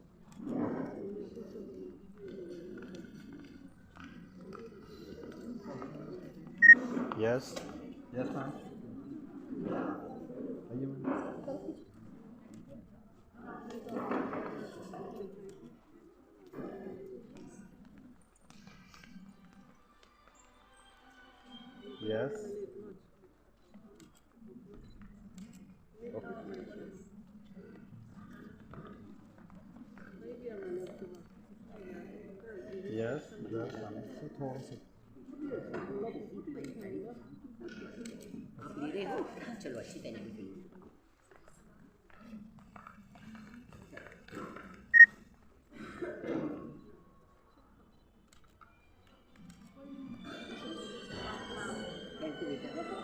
yes, yes ma'am, आइए ma'am, yes, yes, yes ma'am, थोड़ा सा चलो अच्छी तैयारी की।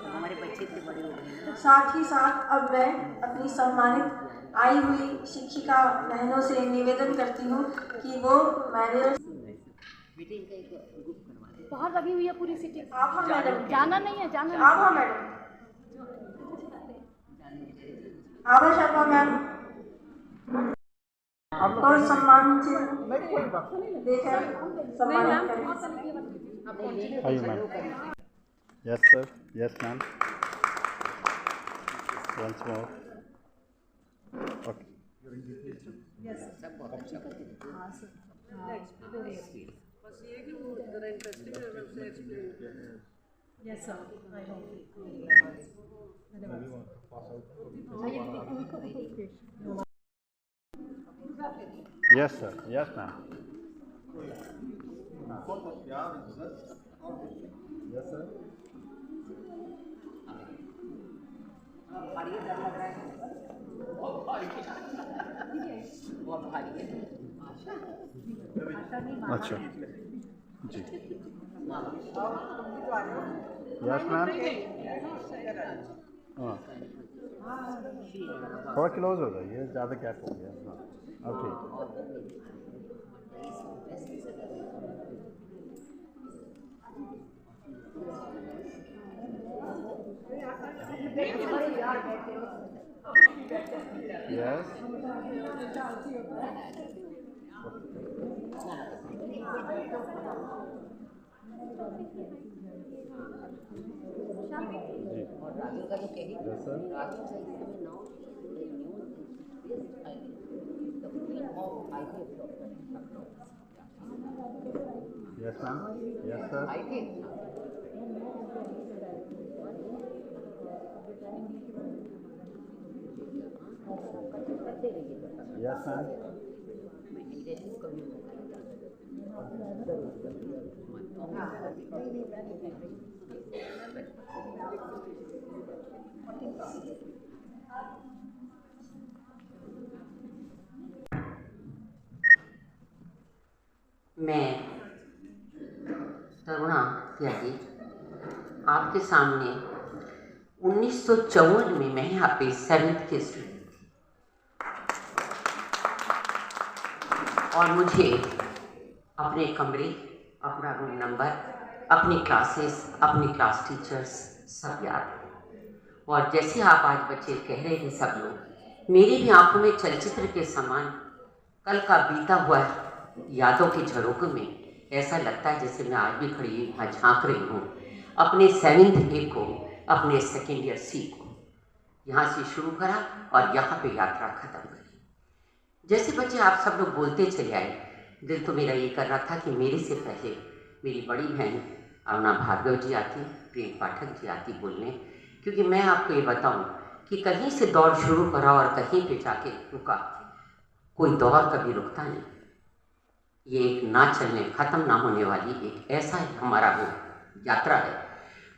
हमारे बच्चे इतने बड़े हो गए। साथ ही साथ अब मैं अपनी सम्मानित आई हुई शिक्षिका बहनों से निवेदन करती हूँ कि वो मैरिज बेटे इनका एक ग्रुप करवा दे। बाहर लगी हुई है पूरी सिटी। आप हाँ मैडम, जाना नहीं है, जाना आप हाँ मैडम, आभा शर्मा मैम और सम्मान चिन्ह देकर सम्मानित करें। आइए ma'am, yes sir, yes ma'am, once more, okay, सब बहुत अच्छा करते हैं। हाँ सर, बस ये कि वो ज़रा इंटरेस्टिंग लेवल से एक्सप्लेन किया। Yes sir, I hope. yes sir, yes ma'am, yes sir, भारी डर लग रहा है, बहुत भारी है, बहुत भारी है। अच्छा जी, यस मैम, हाँ थोड़ा क्लोज हो जाइए, ज़्यादा गैप हो गया। हाँ अब ठीक। यस और राजू का तो कह ही, राजू का इस समय 9 news Yes, ma'am. Yes, sir. Yes, ma'am. मैं तरुणा त्यागी आपके सामने 1954 में मैं यहाँ पे 7th के स्टूडेंट और मुझे अपने कमरे, अपना रूम नंबर, अपनी क्लासेस, अपनी क्लास टीचर्स सब याद है। और जैसे आप आज बच्चे कह रहे थे सब लोग, मेरी भी आंखों में चलचित्र के समान कल का बीता हुआ यादों के झरोखे में ऐसा लगता है जैसे मैं आज भी खड़ी यहाँ झांक रही हूँ अपने 7th डे को, अपने 2nd ईयर सी को। यहाँ से शुरू करा और यहाँ पे यात्रा खत्म करी। जैसे बच्चे आप सब लोग बोलते चले आए, दिल तो मेरा ये कर रहा था कि मेरे से पहले मेरी बड़ी बहन अरुणा भार्गव जी आती, प्रेम पाठक जी आती बोलने, क्योंकि मैं आपको ये बताऊं कि कहीं से दौड़ शुरू करा और कहीं पे जाके रुका, कोई दौड़ कभी रुकता नहीं। ये एक ना चलने, ख़त्म ना होने वाली एक ऐसा हमारा वो यात्रा है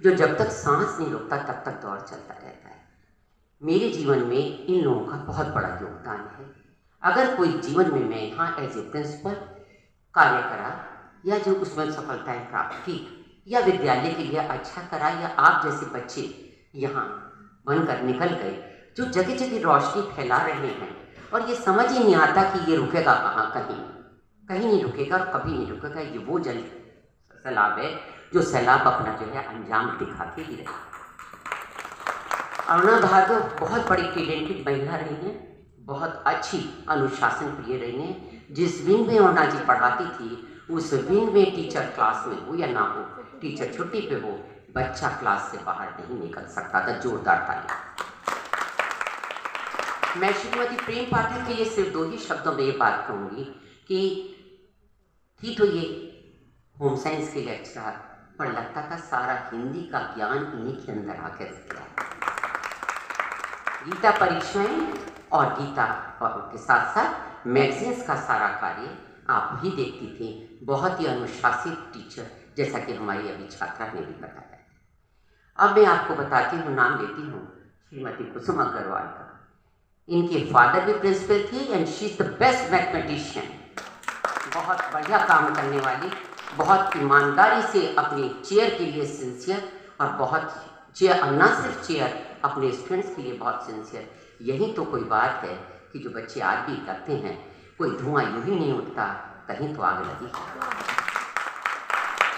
जो जब तक सांस नहीं रुकता तब तक दौड़ चलता रहता है। मेरे जीवन में इन लोगों का बहुत बड़ा योगदान है। अगर कोई जीवन में मैं यहाँ एज ए प्रिंसिपल कार्य करा या जो उसमें सफलताएं प्राप्त की या विद्यालय के लिए अच्छा करा या आप जैसे बच्चे यहाँ बनकर निकल गए जो जगह जगह रोशनी फैला रहे हैं और ये समझ ही नहीं आता कि ये रुकेगा कहाँ, कहीं नहीं रुकेगा और कभी नहीं रुकेगा। ये वो जल सैलाब है जो सैलाब अपना जो है अंजाम दिखा के ही रहे। अरुणा भार्गव बहुत बड़ी टैलेंटेड महिला रही हैं, बहुत अच्छी अनुशासन प्रिय रही हैं। जिस विंग में अरुणा जी पढ़ाती थी उस विंग में टीचर क्लास में हो या ना हो, टीचर छुट्टी पे हो, बच्चा क्लास से बाहर नहीं निकल सकता था। जोरदार ताली। मैं श्रीमती प्रेम पाठक के लिए सिर्फ 2 ही शब्दों में ये बात कहूँगी कि थी तो ये होम साइंस के लेक्चरर, पर लगता था सारा हिंदी का ज्ञान इन्हीं के अंदर आकर गया। गीता परीक्षाएं और गीता और के साथ साथ मैगजीन्स का सारा कार्य आप भी देखती थी। बहुत ही अनुशासित टीचर, जैसा कि हमारी अभी छात्रा ने भी बताया। अब मैं आपको बताती हूँ, नाम लेती हूँ श्रीमती कुसुम अग्रवाल का। इनके फादर भी प्रिंसिपल थे and she is the best mathematician. बहुत बढ़िया काम करने वाली, बहुत ईमानदारी से अपने चेयर के लिए सिंसियर और बहुत चेयर, न सिर्फ चेयर, अपने स्टूडेंट्स के लिए बहुत सिंसियर। यही तो कोई बात है कि जो बच्चे आज भी करते हैं, कोई धुआं यूं ही नहीं उठता, कहीं तो आग लगी।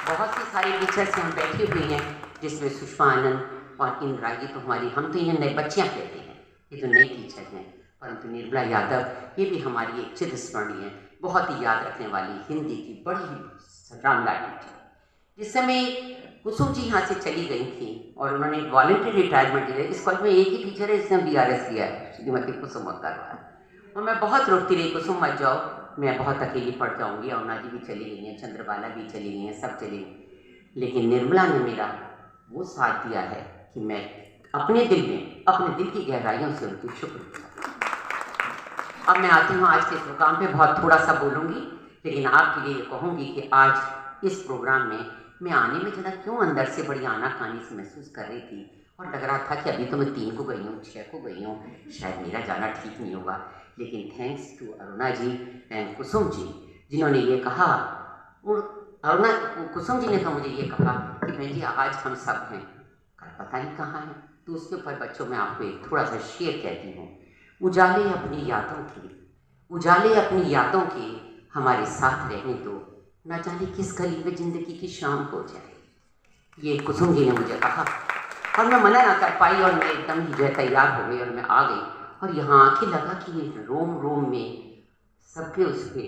बहुत सी सारी टीचर्स यहाँ बैठी हुई हैं, जिसमें सुषमा आनंद और इंदिरा, ये तो हमारी, हम तो इन्हें नई बच्चियाँ कहते हैं, ये तो नई टीचर हैं। परंतु निर्मला यादव, ये भी हमारी एक चिरस्मरणीय, बहुत ही याद रखने वाली हिंदी की बड़ी ही शानदार टीचर। जिस समय कुसुम जी यहाँ से चली गई थी और उन्होंने वॉलंटरी रिटायरमेंट लिया, इस कॉलेज में एक ही टीचर है जिसने BRS लिया है, श्रीमती कुसुम अग्रवाल। और मैं बहुत रोकती रही, कुसुम मत जाओ, मैं बहुत अकेली पड़ जाऊँगी। अरुणा जी भी चली गई हैं, चंद्रबाला भी चली गई हैं, सब चली गई। लेकिन निर्मला ने मेरा वो साथ दिया है कि मैं अपने दिल में, अपने दिल की गहराइयों से उनकी शुक्र। अब मैं आती हूँ आज के इस प्रोग्राम पे, बहुत थोड़ा सा बोलूँगी, लेकिन आपके लिए कहूँगी कि आज इस प्रोग्राम में मैं आने में जरा क्यों अंदर से बड़ी आनाकानी से महसूस कर रही थी और लग रहा था कि अभी तो मैं 3 को गई हूँ, 6 को गई हूँ, शायद मेरा जाना ठीक नहीं होगा। लेकिन thanks to Aruna ji and Kusum ji, जिन्होंने ये कहा, कुसुम जी ने तो मुझे ये कहा कि बहन जी आज हम सब हैं, कल पता नहीं कहाँ हैं। तो उसके ऊपर बच्चों में आपको एक थोड़ा सा शेर कहती हूँ। उजाले अपनी यादों की हमारे साथ रहने दो, न जाने किस गली में जिंदगी की शाम हो जाए। ये कुसुम जी ने मुझे कहा और मैं मना ना कर पाई और मैं एकदम ही जो है तैयार हो गई और मैं आ गई। और यहाँ आके लगा कि ये रोम रोम में सबके उस पे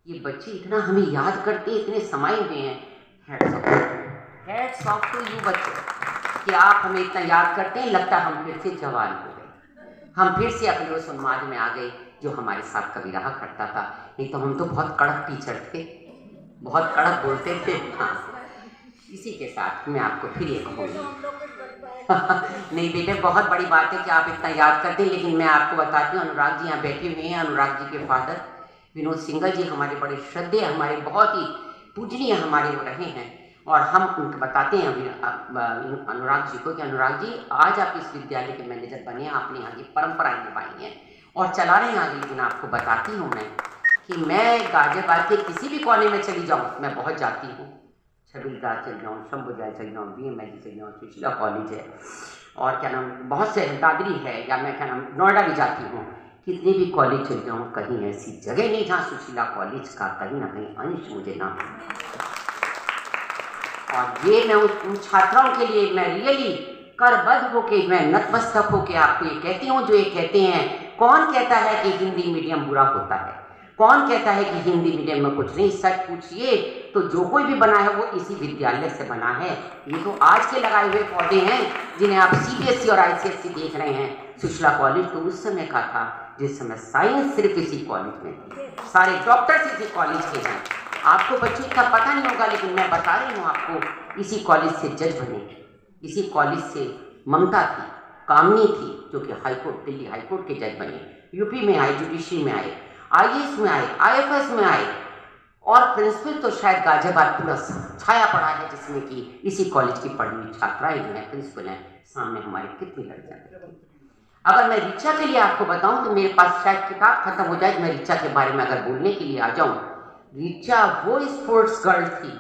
ये बच्चे इतना हमें याद करते, इतने समाये हुए हैं। हैट्स ऑफ टू यू बच्चे कि आप हमें इतना याद करते हैं। लगता हम फिर से जवान हो गए, हम फिर से अपने उस उन्माद में आ गए जो हमारे साथ कभी रहा करता था। नहीं तो हम तो बहुत कड़क टीचर थे, बहुत कड़क बोलते थे। हाँ, इसी के साथ मैं आपको फिर एक कहूँगी नहीं बेटे, बहुत बड़ी बात है कि आप इतना याद करते हैं, लेकिन मैं आपको बताती हूँ, अनुराग जी यहाँ बैठे हुए हैं। अनुराग जी के फादर विनोद सिंगल जी हमारे बड़े श्रद्धेय, हमारे बहुत ही पूजनीय हमारे वो रहे हैं। और हम उनको बताते हैं अनुराग जी को कि अनुराग जी, आज आप इस विद्यालय के मैनेजर बने, आपने यहाँ की परंपराएं निभाई हैं और चला रहे हैं आगे। लेकिन आपको बताती हूँ मैं कि मैं गाजियाबाद के किसी भी कोने में चली जाऊँ, मैं बहुत जाती हूँ, छबीलदार चल जाऊँ, शंभुजाय चल जाऊँ, BMIG चल जाऊँ, सुशीला कॉलेज है और क्या नाम बहुत से दादरी है, या मैं क्या नाम नोएडा भी जाती हूँ, कितने भी कॉलेज चल जाऊँ, कहीं ऐसी जगह नहीं जहाँ सुशीला कॉलेज का कहीं ना कहीं अंश मुझे ना हो। और ये मैं उन छात्राओं के लिए मैं रियली करबद्ध होके, मैं नतमस्तक होके आपको ये कहती हूँ जो ये कहते हैं, कौन कहता है कि हिंदी मीडियम बुरा होता है, कौन कहता है कि हिंदी मीडियम में कुछ नहीं। सच पूछिए तो जो कोई भी बना है वो इसी विद्यालय से बना है। ये तो आज के लगाए हुए पौधे हैं जिन्हें आप CBSE और ICSE देख रहे हैं। सुशीला कॉलेज तो उस समय का था जिस समय साइंस सिर्फ इसी कॉलेज में थी, सारे डॉक्टर्स इसी कॉलेज के हैं। आपको बच्चों का पता नहीं होगा, लेकिन मैं बता रही हूँ आपको, इसी कॉलेज से जज बने, इसी कॉलेज से ममता थी, कामनी थी जो कि हाईकोर्ट, दिल्ली हाईकोर्ट के जज बने, यूपी में आए, जुडिशरी में आए, IAS में आए, IFS में आए। और प्रिंसिपल तो शायद गाजियाबाद पूरा छाया पड़ा है, जिसमें कि इसी कॉलेज की पढ़ी हुई छात्राएं जो हैं, प्रिंसिपल हैं, सामने हमारे कितनी लड़कियां। अगर मैं ऋचा के लिए आपको बताऊं तो मेरे पास शायद किताब खत्म हो जाए, मैं ऋचा के बारे में अगर बोलने के लिए आ जाऊं। ऋचा वो स्पोर्ट्स गर्ल थी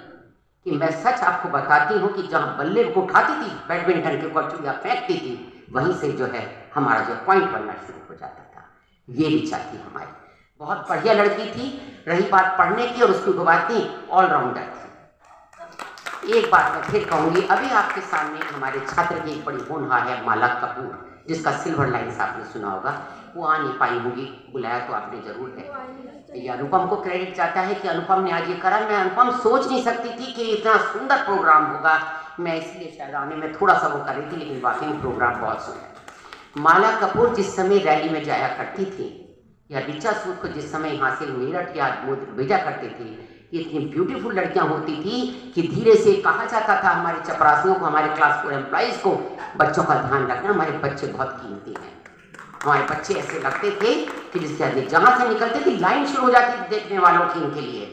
कि मैं सच आपको बताती हूँ कि जहाँ बल्ले को उठाती थी, बैडमिंटन के कचौड़ियाँ फेंकती थी, वहीं से जो है हमारा जो पॉइंट बनना शुरू हो जाता था। ये ऋचा थी हमारी, बहुत बढ़िया लड़की थी। रही बात पढ़ने की, और उसकी बात थी ऑलराउंडर थी। एक बात मैं फिर कहूँगी, अभी आपके सामने हमारे छात्र की एक बड़ी होनहार है माला कपूर, जिसका सिल्वर लाइन्स आपने सुना होगा। वो आ नहीं पाई होगी, बुलाया तो आपने जरूर है। ये अनुपम को क्रेडिट जाता है कि अनुपम ने आज ये करा। मैं अनुपम सोच नहीं सकती थी कि इतना सुंदर प्रोग्राम होगा, मैं इसलिए शायद आने में थोड़ा सा वो कर रही थी, लेकिन वाकई प्रोग्राम बहुत सुंदर। माला कपूर जिस समय रैली में जाया करती थी, या ऋचा सूद को जिस समय यहाँ से मेरठ या भेजा करते थे, इतनी ब्यूटीफुल लड़कियाँ होती थी कि धीरे से कहा जाता था हमारे चपरासियों को, हमारे क्लास 4 एम्प्लॉइज़ को, बच्चों का ध्यान रखना, हमारे बच्चे बहुत कीमती हैं। हमारे बच्चे ऐसे लगते थे कि जिसके जहाँ से निकलते थे लाइन शुरू हो जाती थी देखने वालों की इनके लिए।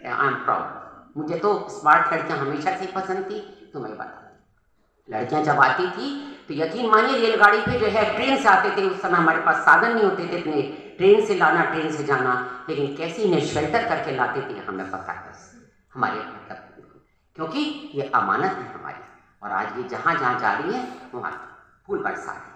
I am proud. मुझे तो स्मार्ट लड़कियाँ हमेशा से पसंद थी। तो मैं बता, लड़कियाँ जब आती थी तो यकीन मानिए रेलगाड़ी पे जो है ट्रेन से आते थे। उस समय हमारे पास साधन नहीं होते थे इतने, ट्रेन से लाना, ट्रेन से जाना, लेकिन कैसे इन्हें शेल्टर करके लाते थे हमें पता है हमारे, मतलब क्योंकि ये अमानत है हमारी। और आज ये जहाँ जहाँ जा रही है वहाँ फूल बरसा रही है।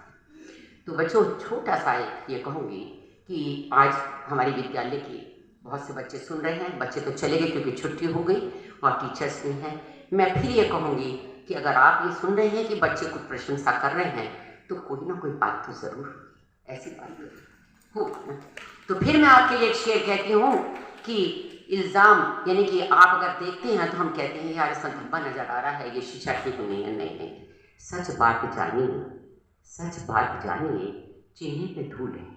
तो बच्चों, छोटा सा ये कहूँगी कि आज हमारे विद्यालय के बहुत से बच्चे सुन रहे हैं। बच्चे तो चले गए क्योंकि छुट्टी हो गई और टीचर्स भी हैं। मैं फिर ये कहूँगी कि अगर आप ये सुन रहे हैं कि बच्चे कुछ प्रशंसा कर रहे हैं, तो कोई ना कोई बात तो ज़रूर ऐसी बात हो। तो फिर मैं आपके लिए एक शेर कहती हूँ कि इल्ज़ाम, यानी कि आप अगर देखते हैं तो हम कहते हैं यार इसका धब्बा नज़र आ रहा है, ये शीशा ठीक नहीं है। नहीं नहीं, सच बात जानिए, सच बात जानिए, चेहरे पे धूल है।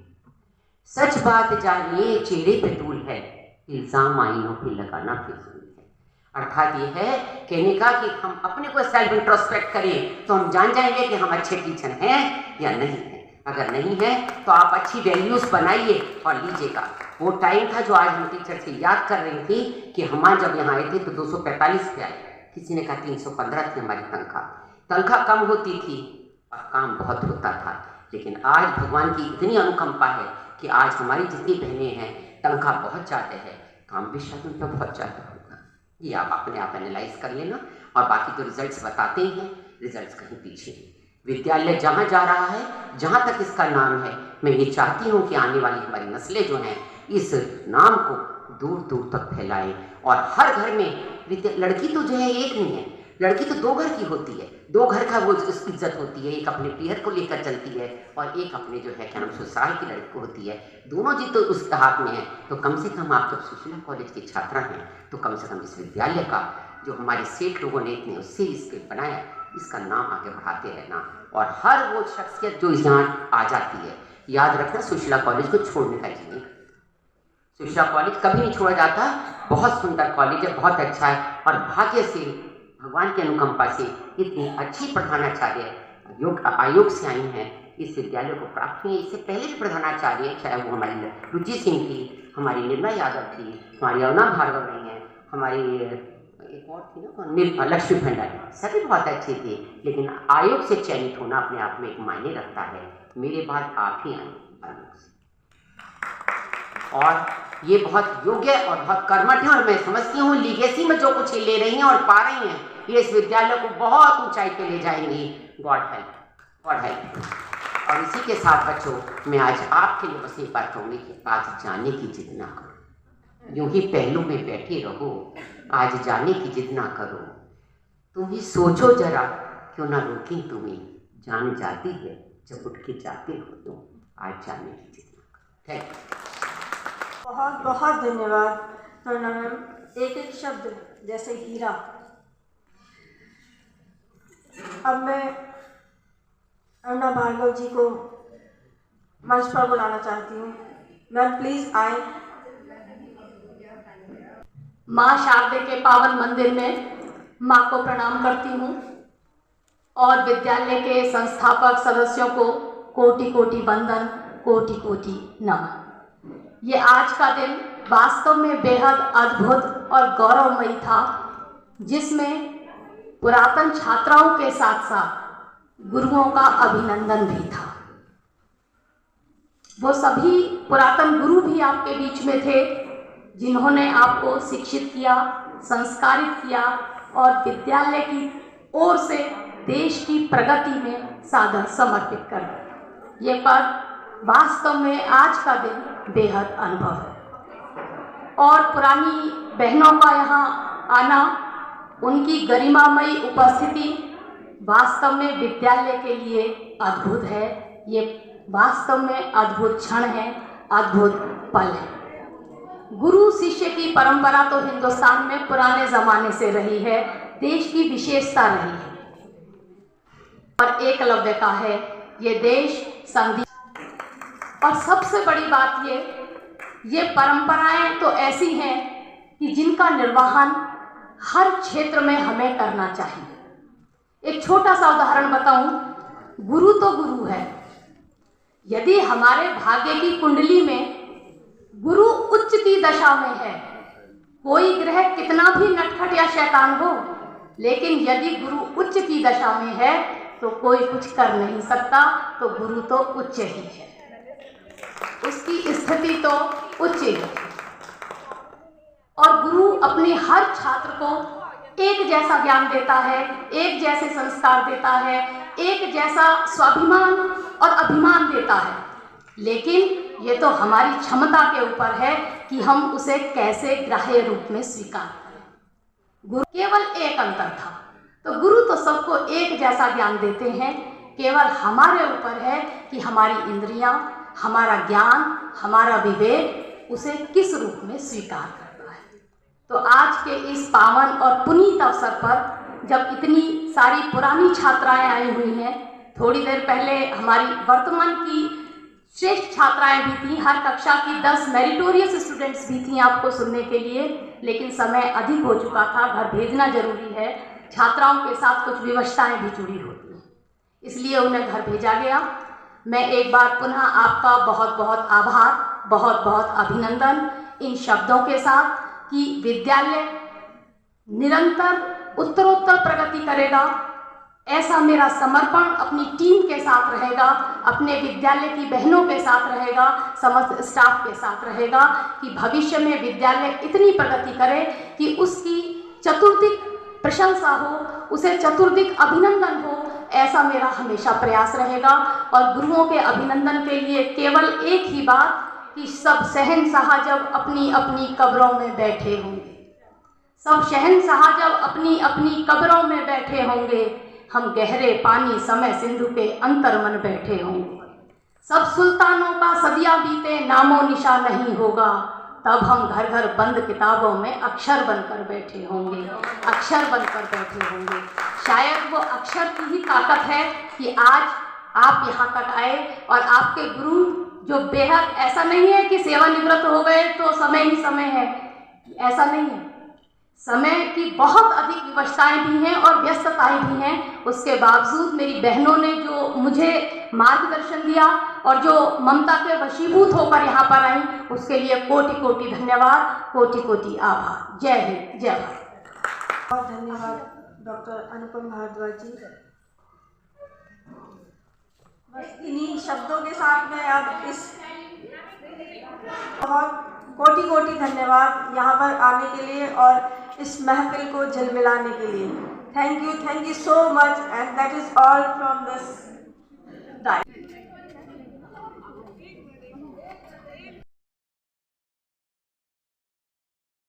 सच बात जानिए, चेहरे पे धूल है, इल्ज़ाम आईनों पे लगाना फिजूल है। अर्थात ये है कहने का कि हम अपने को सेल्फ इंट्रोस्पेक्ट करें तो हम जान जाएंगे कि हम अच्छे टीचर हैं या नहीं हैं। अगर नहीं है तो आप अच्छी वैल्यूज़ बनाइए और लीजिएगा। वो टाइम था जो आज हम टीचर से याद कर रही थी कि हम जब यहाँ आए थे तो 245 पे आए, किसी ने कहा 315 थी हमारी तनख्वाह कम होती थी और काम बहुत होता था। लेकिन आज भगवान की इतनी अनुकंपा है कि आज हमारी जितनी बहनें हैं तनख्वाह बहुत ज़्यादा है, काम भी शायद उनका बहुत ज़्यादा होगा। ये आप अपने आप एनालाइज कर लेना। और बाकी तो रिजल्ट्स बताते ही हैं, रिजल्ट्स कहीं पीछे हैं। विद्यालय जहाँ जा रहा है, जहाँ तक इसका नाम है, मैं ये चाहती हूँ कि आने वाली हमारी नस्लें जो हैं इस नाम को दूर दूर तक फैलाएं। और हर घर में लड़की तो जो है एक नहीं है, लड़की तो 2 घर की होती है, 2 घर का वो इज्जत होती है। एक अपने पीहर को लेकर चलती है और एक अपने जो है क्या नाम ससुराल की लड़की को होती है। दोनों जी तो उसके हाथ में है। तो कम से कम आप जब सुशीला कॉलेज की छात्रा हैं तो कम से कम इस विद्यालय का जो हमारे सेठ लोगों ने इतने उससे इसके बनाया, इसका नाम आगे बढ़ाते रहना। और हर वो शख्सियत जो यहाँ आ जाती है, याद रखना सुशीला कॉलेज को छोड़ने का चाहिए। सुशीला कॉलेज कभी नहीं छोड़ा जाता, बहुत सुंदर कॉलेज है, बहुत अच्छा है। और भाग्य से, भगवान की अनुकंपा से इतनी अच्छी प्रधानाचार्य आयोग से आई हैं, इस विद्यालय को प्राप्त हुई। इससे पहले भी प्रधानाचार्य, चाहे वो हमारी रुचि सिंह थी, हमारी निर्मला यादव थी, हमारी अरुणा भार्गव रही हैं, हमारी एक और थी ना लक्ष्मी भंडारी, सभी बहुत अच्छी थी। लेकिन आयोग से चयनित होना अपने आप में एक मायने रखता है। मेरे बाद आप ही आए आयोग से, और ये बहुत योग्य और बहुत कर्मठ है। और मैं समझती हूँ लीगेसी में जो कुछ ले रही हैं और पा रही हैं, ये इस विद्यालय को बहुत ऊंचाई पे ले जाएंगी। God help, God help. और इसी के साथ बच्चों, मैं आज आपके लिए बस एक बात कहूँगी कि आज जाने की जिद ना करो, यूं ही पहलू में बैठे रहो। आज जाने की जिद ना करो, तुम ही सोचो जरा, क्यों ना रोकी तुम्हें, जान जाती है जब उठ के जाते हो तुम। आज जाने की जिद ना करो। Thank you. बहुत बहुत धन्यवाद तरुणा मैम। एक एक शब्द जैसे हीरा। अब मैं अरुणा भार्गव जी को मंच पर बुलाना चाहती हूँ। मैम प्लीज़ आए। माँ शारदे के पावन मंदिर में माँ को प्रणाम करती हूँ और विद्यालय के संस्थापक सदस्यों को कोटि कोटि वंदन, कोटि कोटि नमन। ये आज का दिन वास्तव में बेहद अद्भुत और गौरवमयी था, जिसमें पुरातन छात्राओं के साथ साथ गुरुओं का अभिनंदन भी था। वो सभी पुरातन गुरु भी आपके बीच में थे, जिन्होंने आपको शिक्षित किया, संस्कारित किया और विद्यालय की ओर से देश की प्रगति में साधन समर्पित कर दिया। ये पद वास्तव में आज का दिन बेहद अनुभव है। और पुरानी बहनों का यहाँ आना, उनकी गरिमामयी उपस्थिति वास्तव में विद्यालय के लिए अद्भुत है। ये वास्तव में अद्भुत क्षण है, अद्भुत पल है। गुरु शिष्य की परंपरा तो हिंदुस्तान में पुराने जमाने से रही है, देश की विशेषता रही है और एकलव्य का है ये देश संधि। और सबसे बड़ी बात ये परंपराएं तो ऐसी हैं कि जिनका निर्वहन हर क्षेत्र में हमें करना चाहिए। एक छोटा सा उदाहरण बताऊं, गुरु तो गुरु है। यदि हमारे भाग्य की कुंडली में गुरु उच्च की दशा में है, कोई ग्रह कितना भी नटखट या शैतान हो, लेकिन यदि गुरु उच्च की दशा में है तो कोई कुछ कर नहीं सकता, तो गुरु तो उच्च ही है, उसकी स्थिति तो उच्च ही है। और गुरु अपने हर छात्र को एक जैसा ज्ञान देता है, एक जैसे संस्कार देता है, एक जैसा स्वाभिमान और अभिमान देता है। लेकिन ये तो हमारी क्षमता के ऊपर है कि हम उसे कैसे ग्राह्य रूप में स्वीकार करें। गुरु केवल एक अंतर था, तो गुरु तो सबको एक जैसा ज्ञान देते हैं, केवल हमारे ऊपर है कि हमारी इंद्रियां, हमारा ज्ञान, हमारा विवेक उसे किस रूप में स्वीकार करता है। तो आज के इस पावन और पुनीत अवसर पर जब इतनी सारी पुरानी छात्राएं आई हुई हैं, थोड़ी देर पहले हमारी वर्तमान की श्रेष्ठ छात्राएं भी थीं, हर कक्षा की 10 मेरिटोरियस स्टूडेंट्स भी थीं आपको सुनने के लिए, लेकिन समय अधिक हो चुका था, घर भेजना जरूरी है, छात्राओं के साथ कुछ विवशताएं भी जुड़ी होती हैं, इसलिए उन्हें घर भेजा गया। मैं एक बार पुनः आपका बहुत बहुत आभार, बहुत बहुत अभिनंदन इन शब्दों के साथ कि विद्यालय निरंतर उत्तरोत्तर प्रगति करेगा, ऐसा मेरा समर्पण अपनी टीम के साथ रहेगा, अपने विद्यालय की बहनों के साथ रहेगा, समस्त स्टाफ के साथ रहेगा कि भविष्य में विद्यालय इतनी प्रगति करे कि उसकी चतुर्दिक प्रशंसा हो, उसे चतुर्दिक अभिनंदन हो, ऐसा मेरा हमेशा प्रयास रहेगा। और गुरुओं के अभिनंदन के लिए केवल एक ही बात कि सब शहंशाह जब अपनी अपनी कब्रों में बैठे होंगे, सब शहंशाह जब अपनी अपनी कब्रों में बैठे होंगे, हम गहरे पानी समय सिंधु के अंतर्मन बैठे होंगे। सब सुल्तानों का सदिया बीते नामो निशा नहीं होगा, तब हम घर घर बंद किताबों में अक्षर बनकर बैठे होंगे, अक्षर बनकर बैठे होंगे। शायद वो अक्षर की ही ताकत है कि आज आप यहाँ तक आए और आपके गुरु जो बेहद, ऐसा नहीं है कि सेवानिवृत्त हो गए तो समय ही समय है, ऐसा नहीं है। समय की बहुत अधिक विवशताएं भी हैं और व्यस्तताएं भी हैं। उसके बावजूद मेरी बहनों ने जो मुझे मार्गदर्शन दिया और जो ममता के वशीभूत होकर यहाँ पर आई, उसके लिए कोटि कोटि धन्यवाद, कोटि कोटि आभार। जय हिंद, जय भारत। बहुत धन्यवाद डॉक्टर अनुपम भारद्वाज जी। बस इन्हीं शब्दों के साथ में अब इस बहुत कोटि कोटि धन्यवाद यहाँ पर आने के लिए और इस महफिल को झिलमिलाने के लिए। Thank you so much, and that is all from this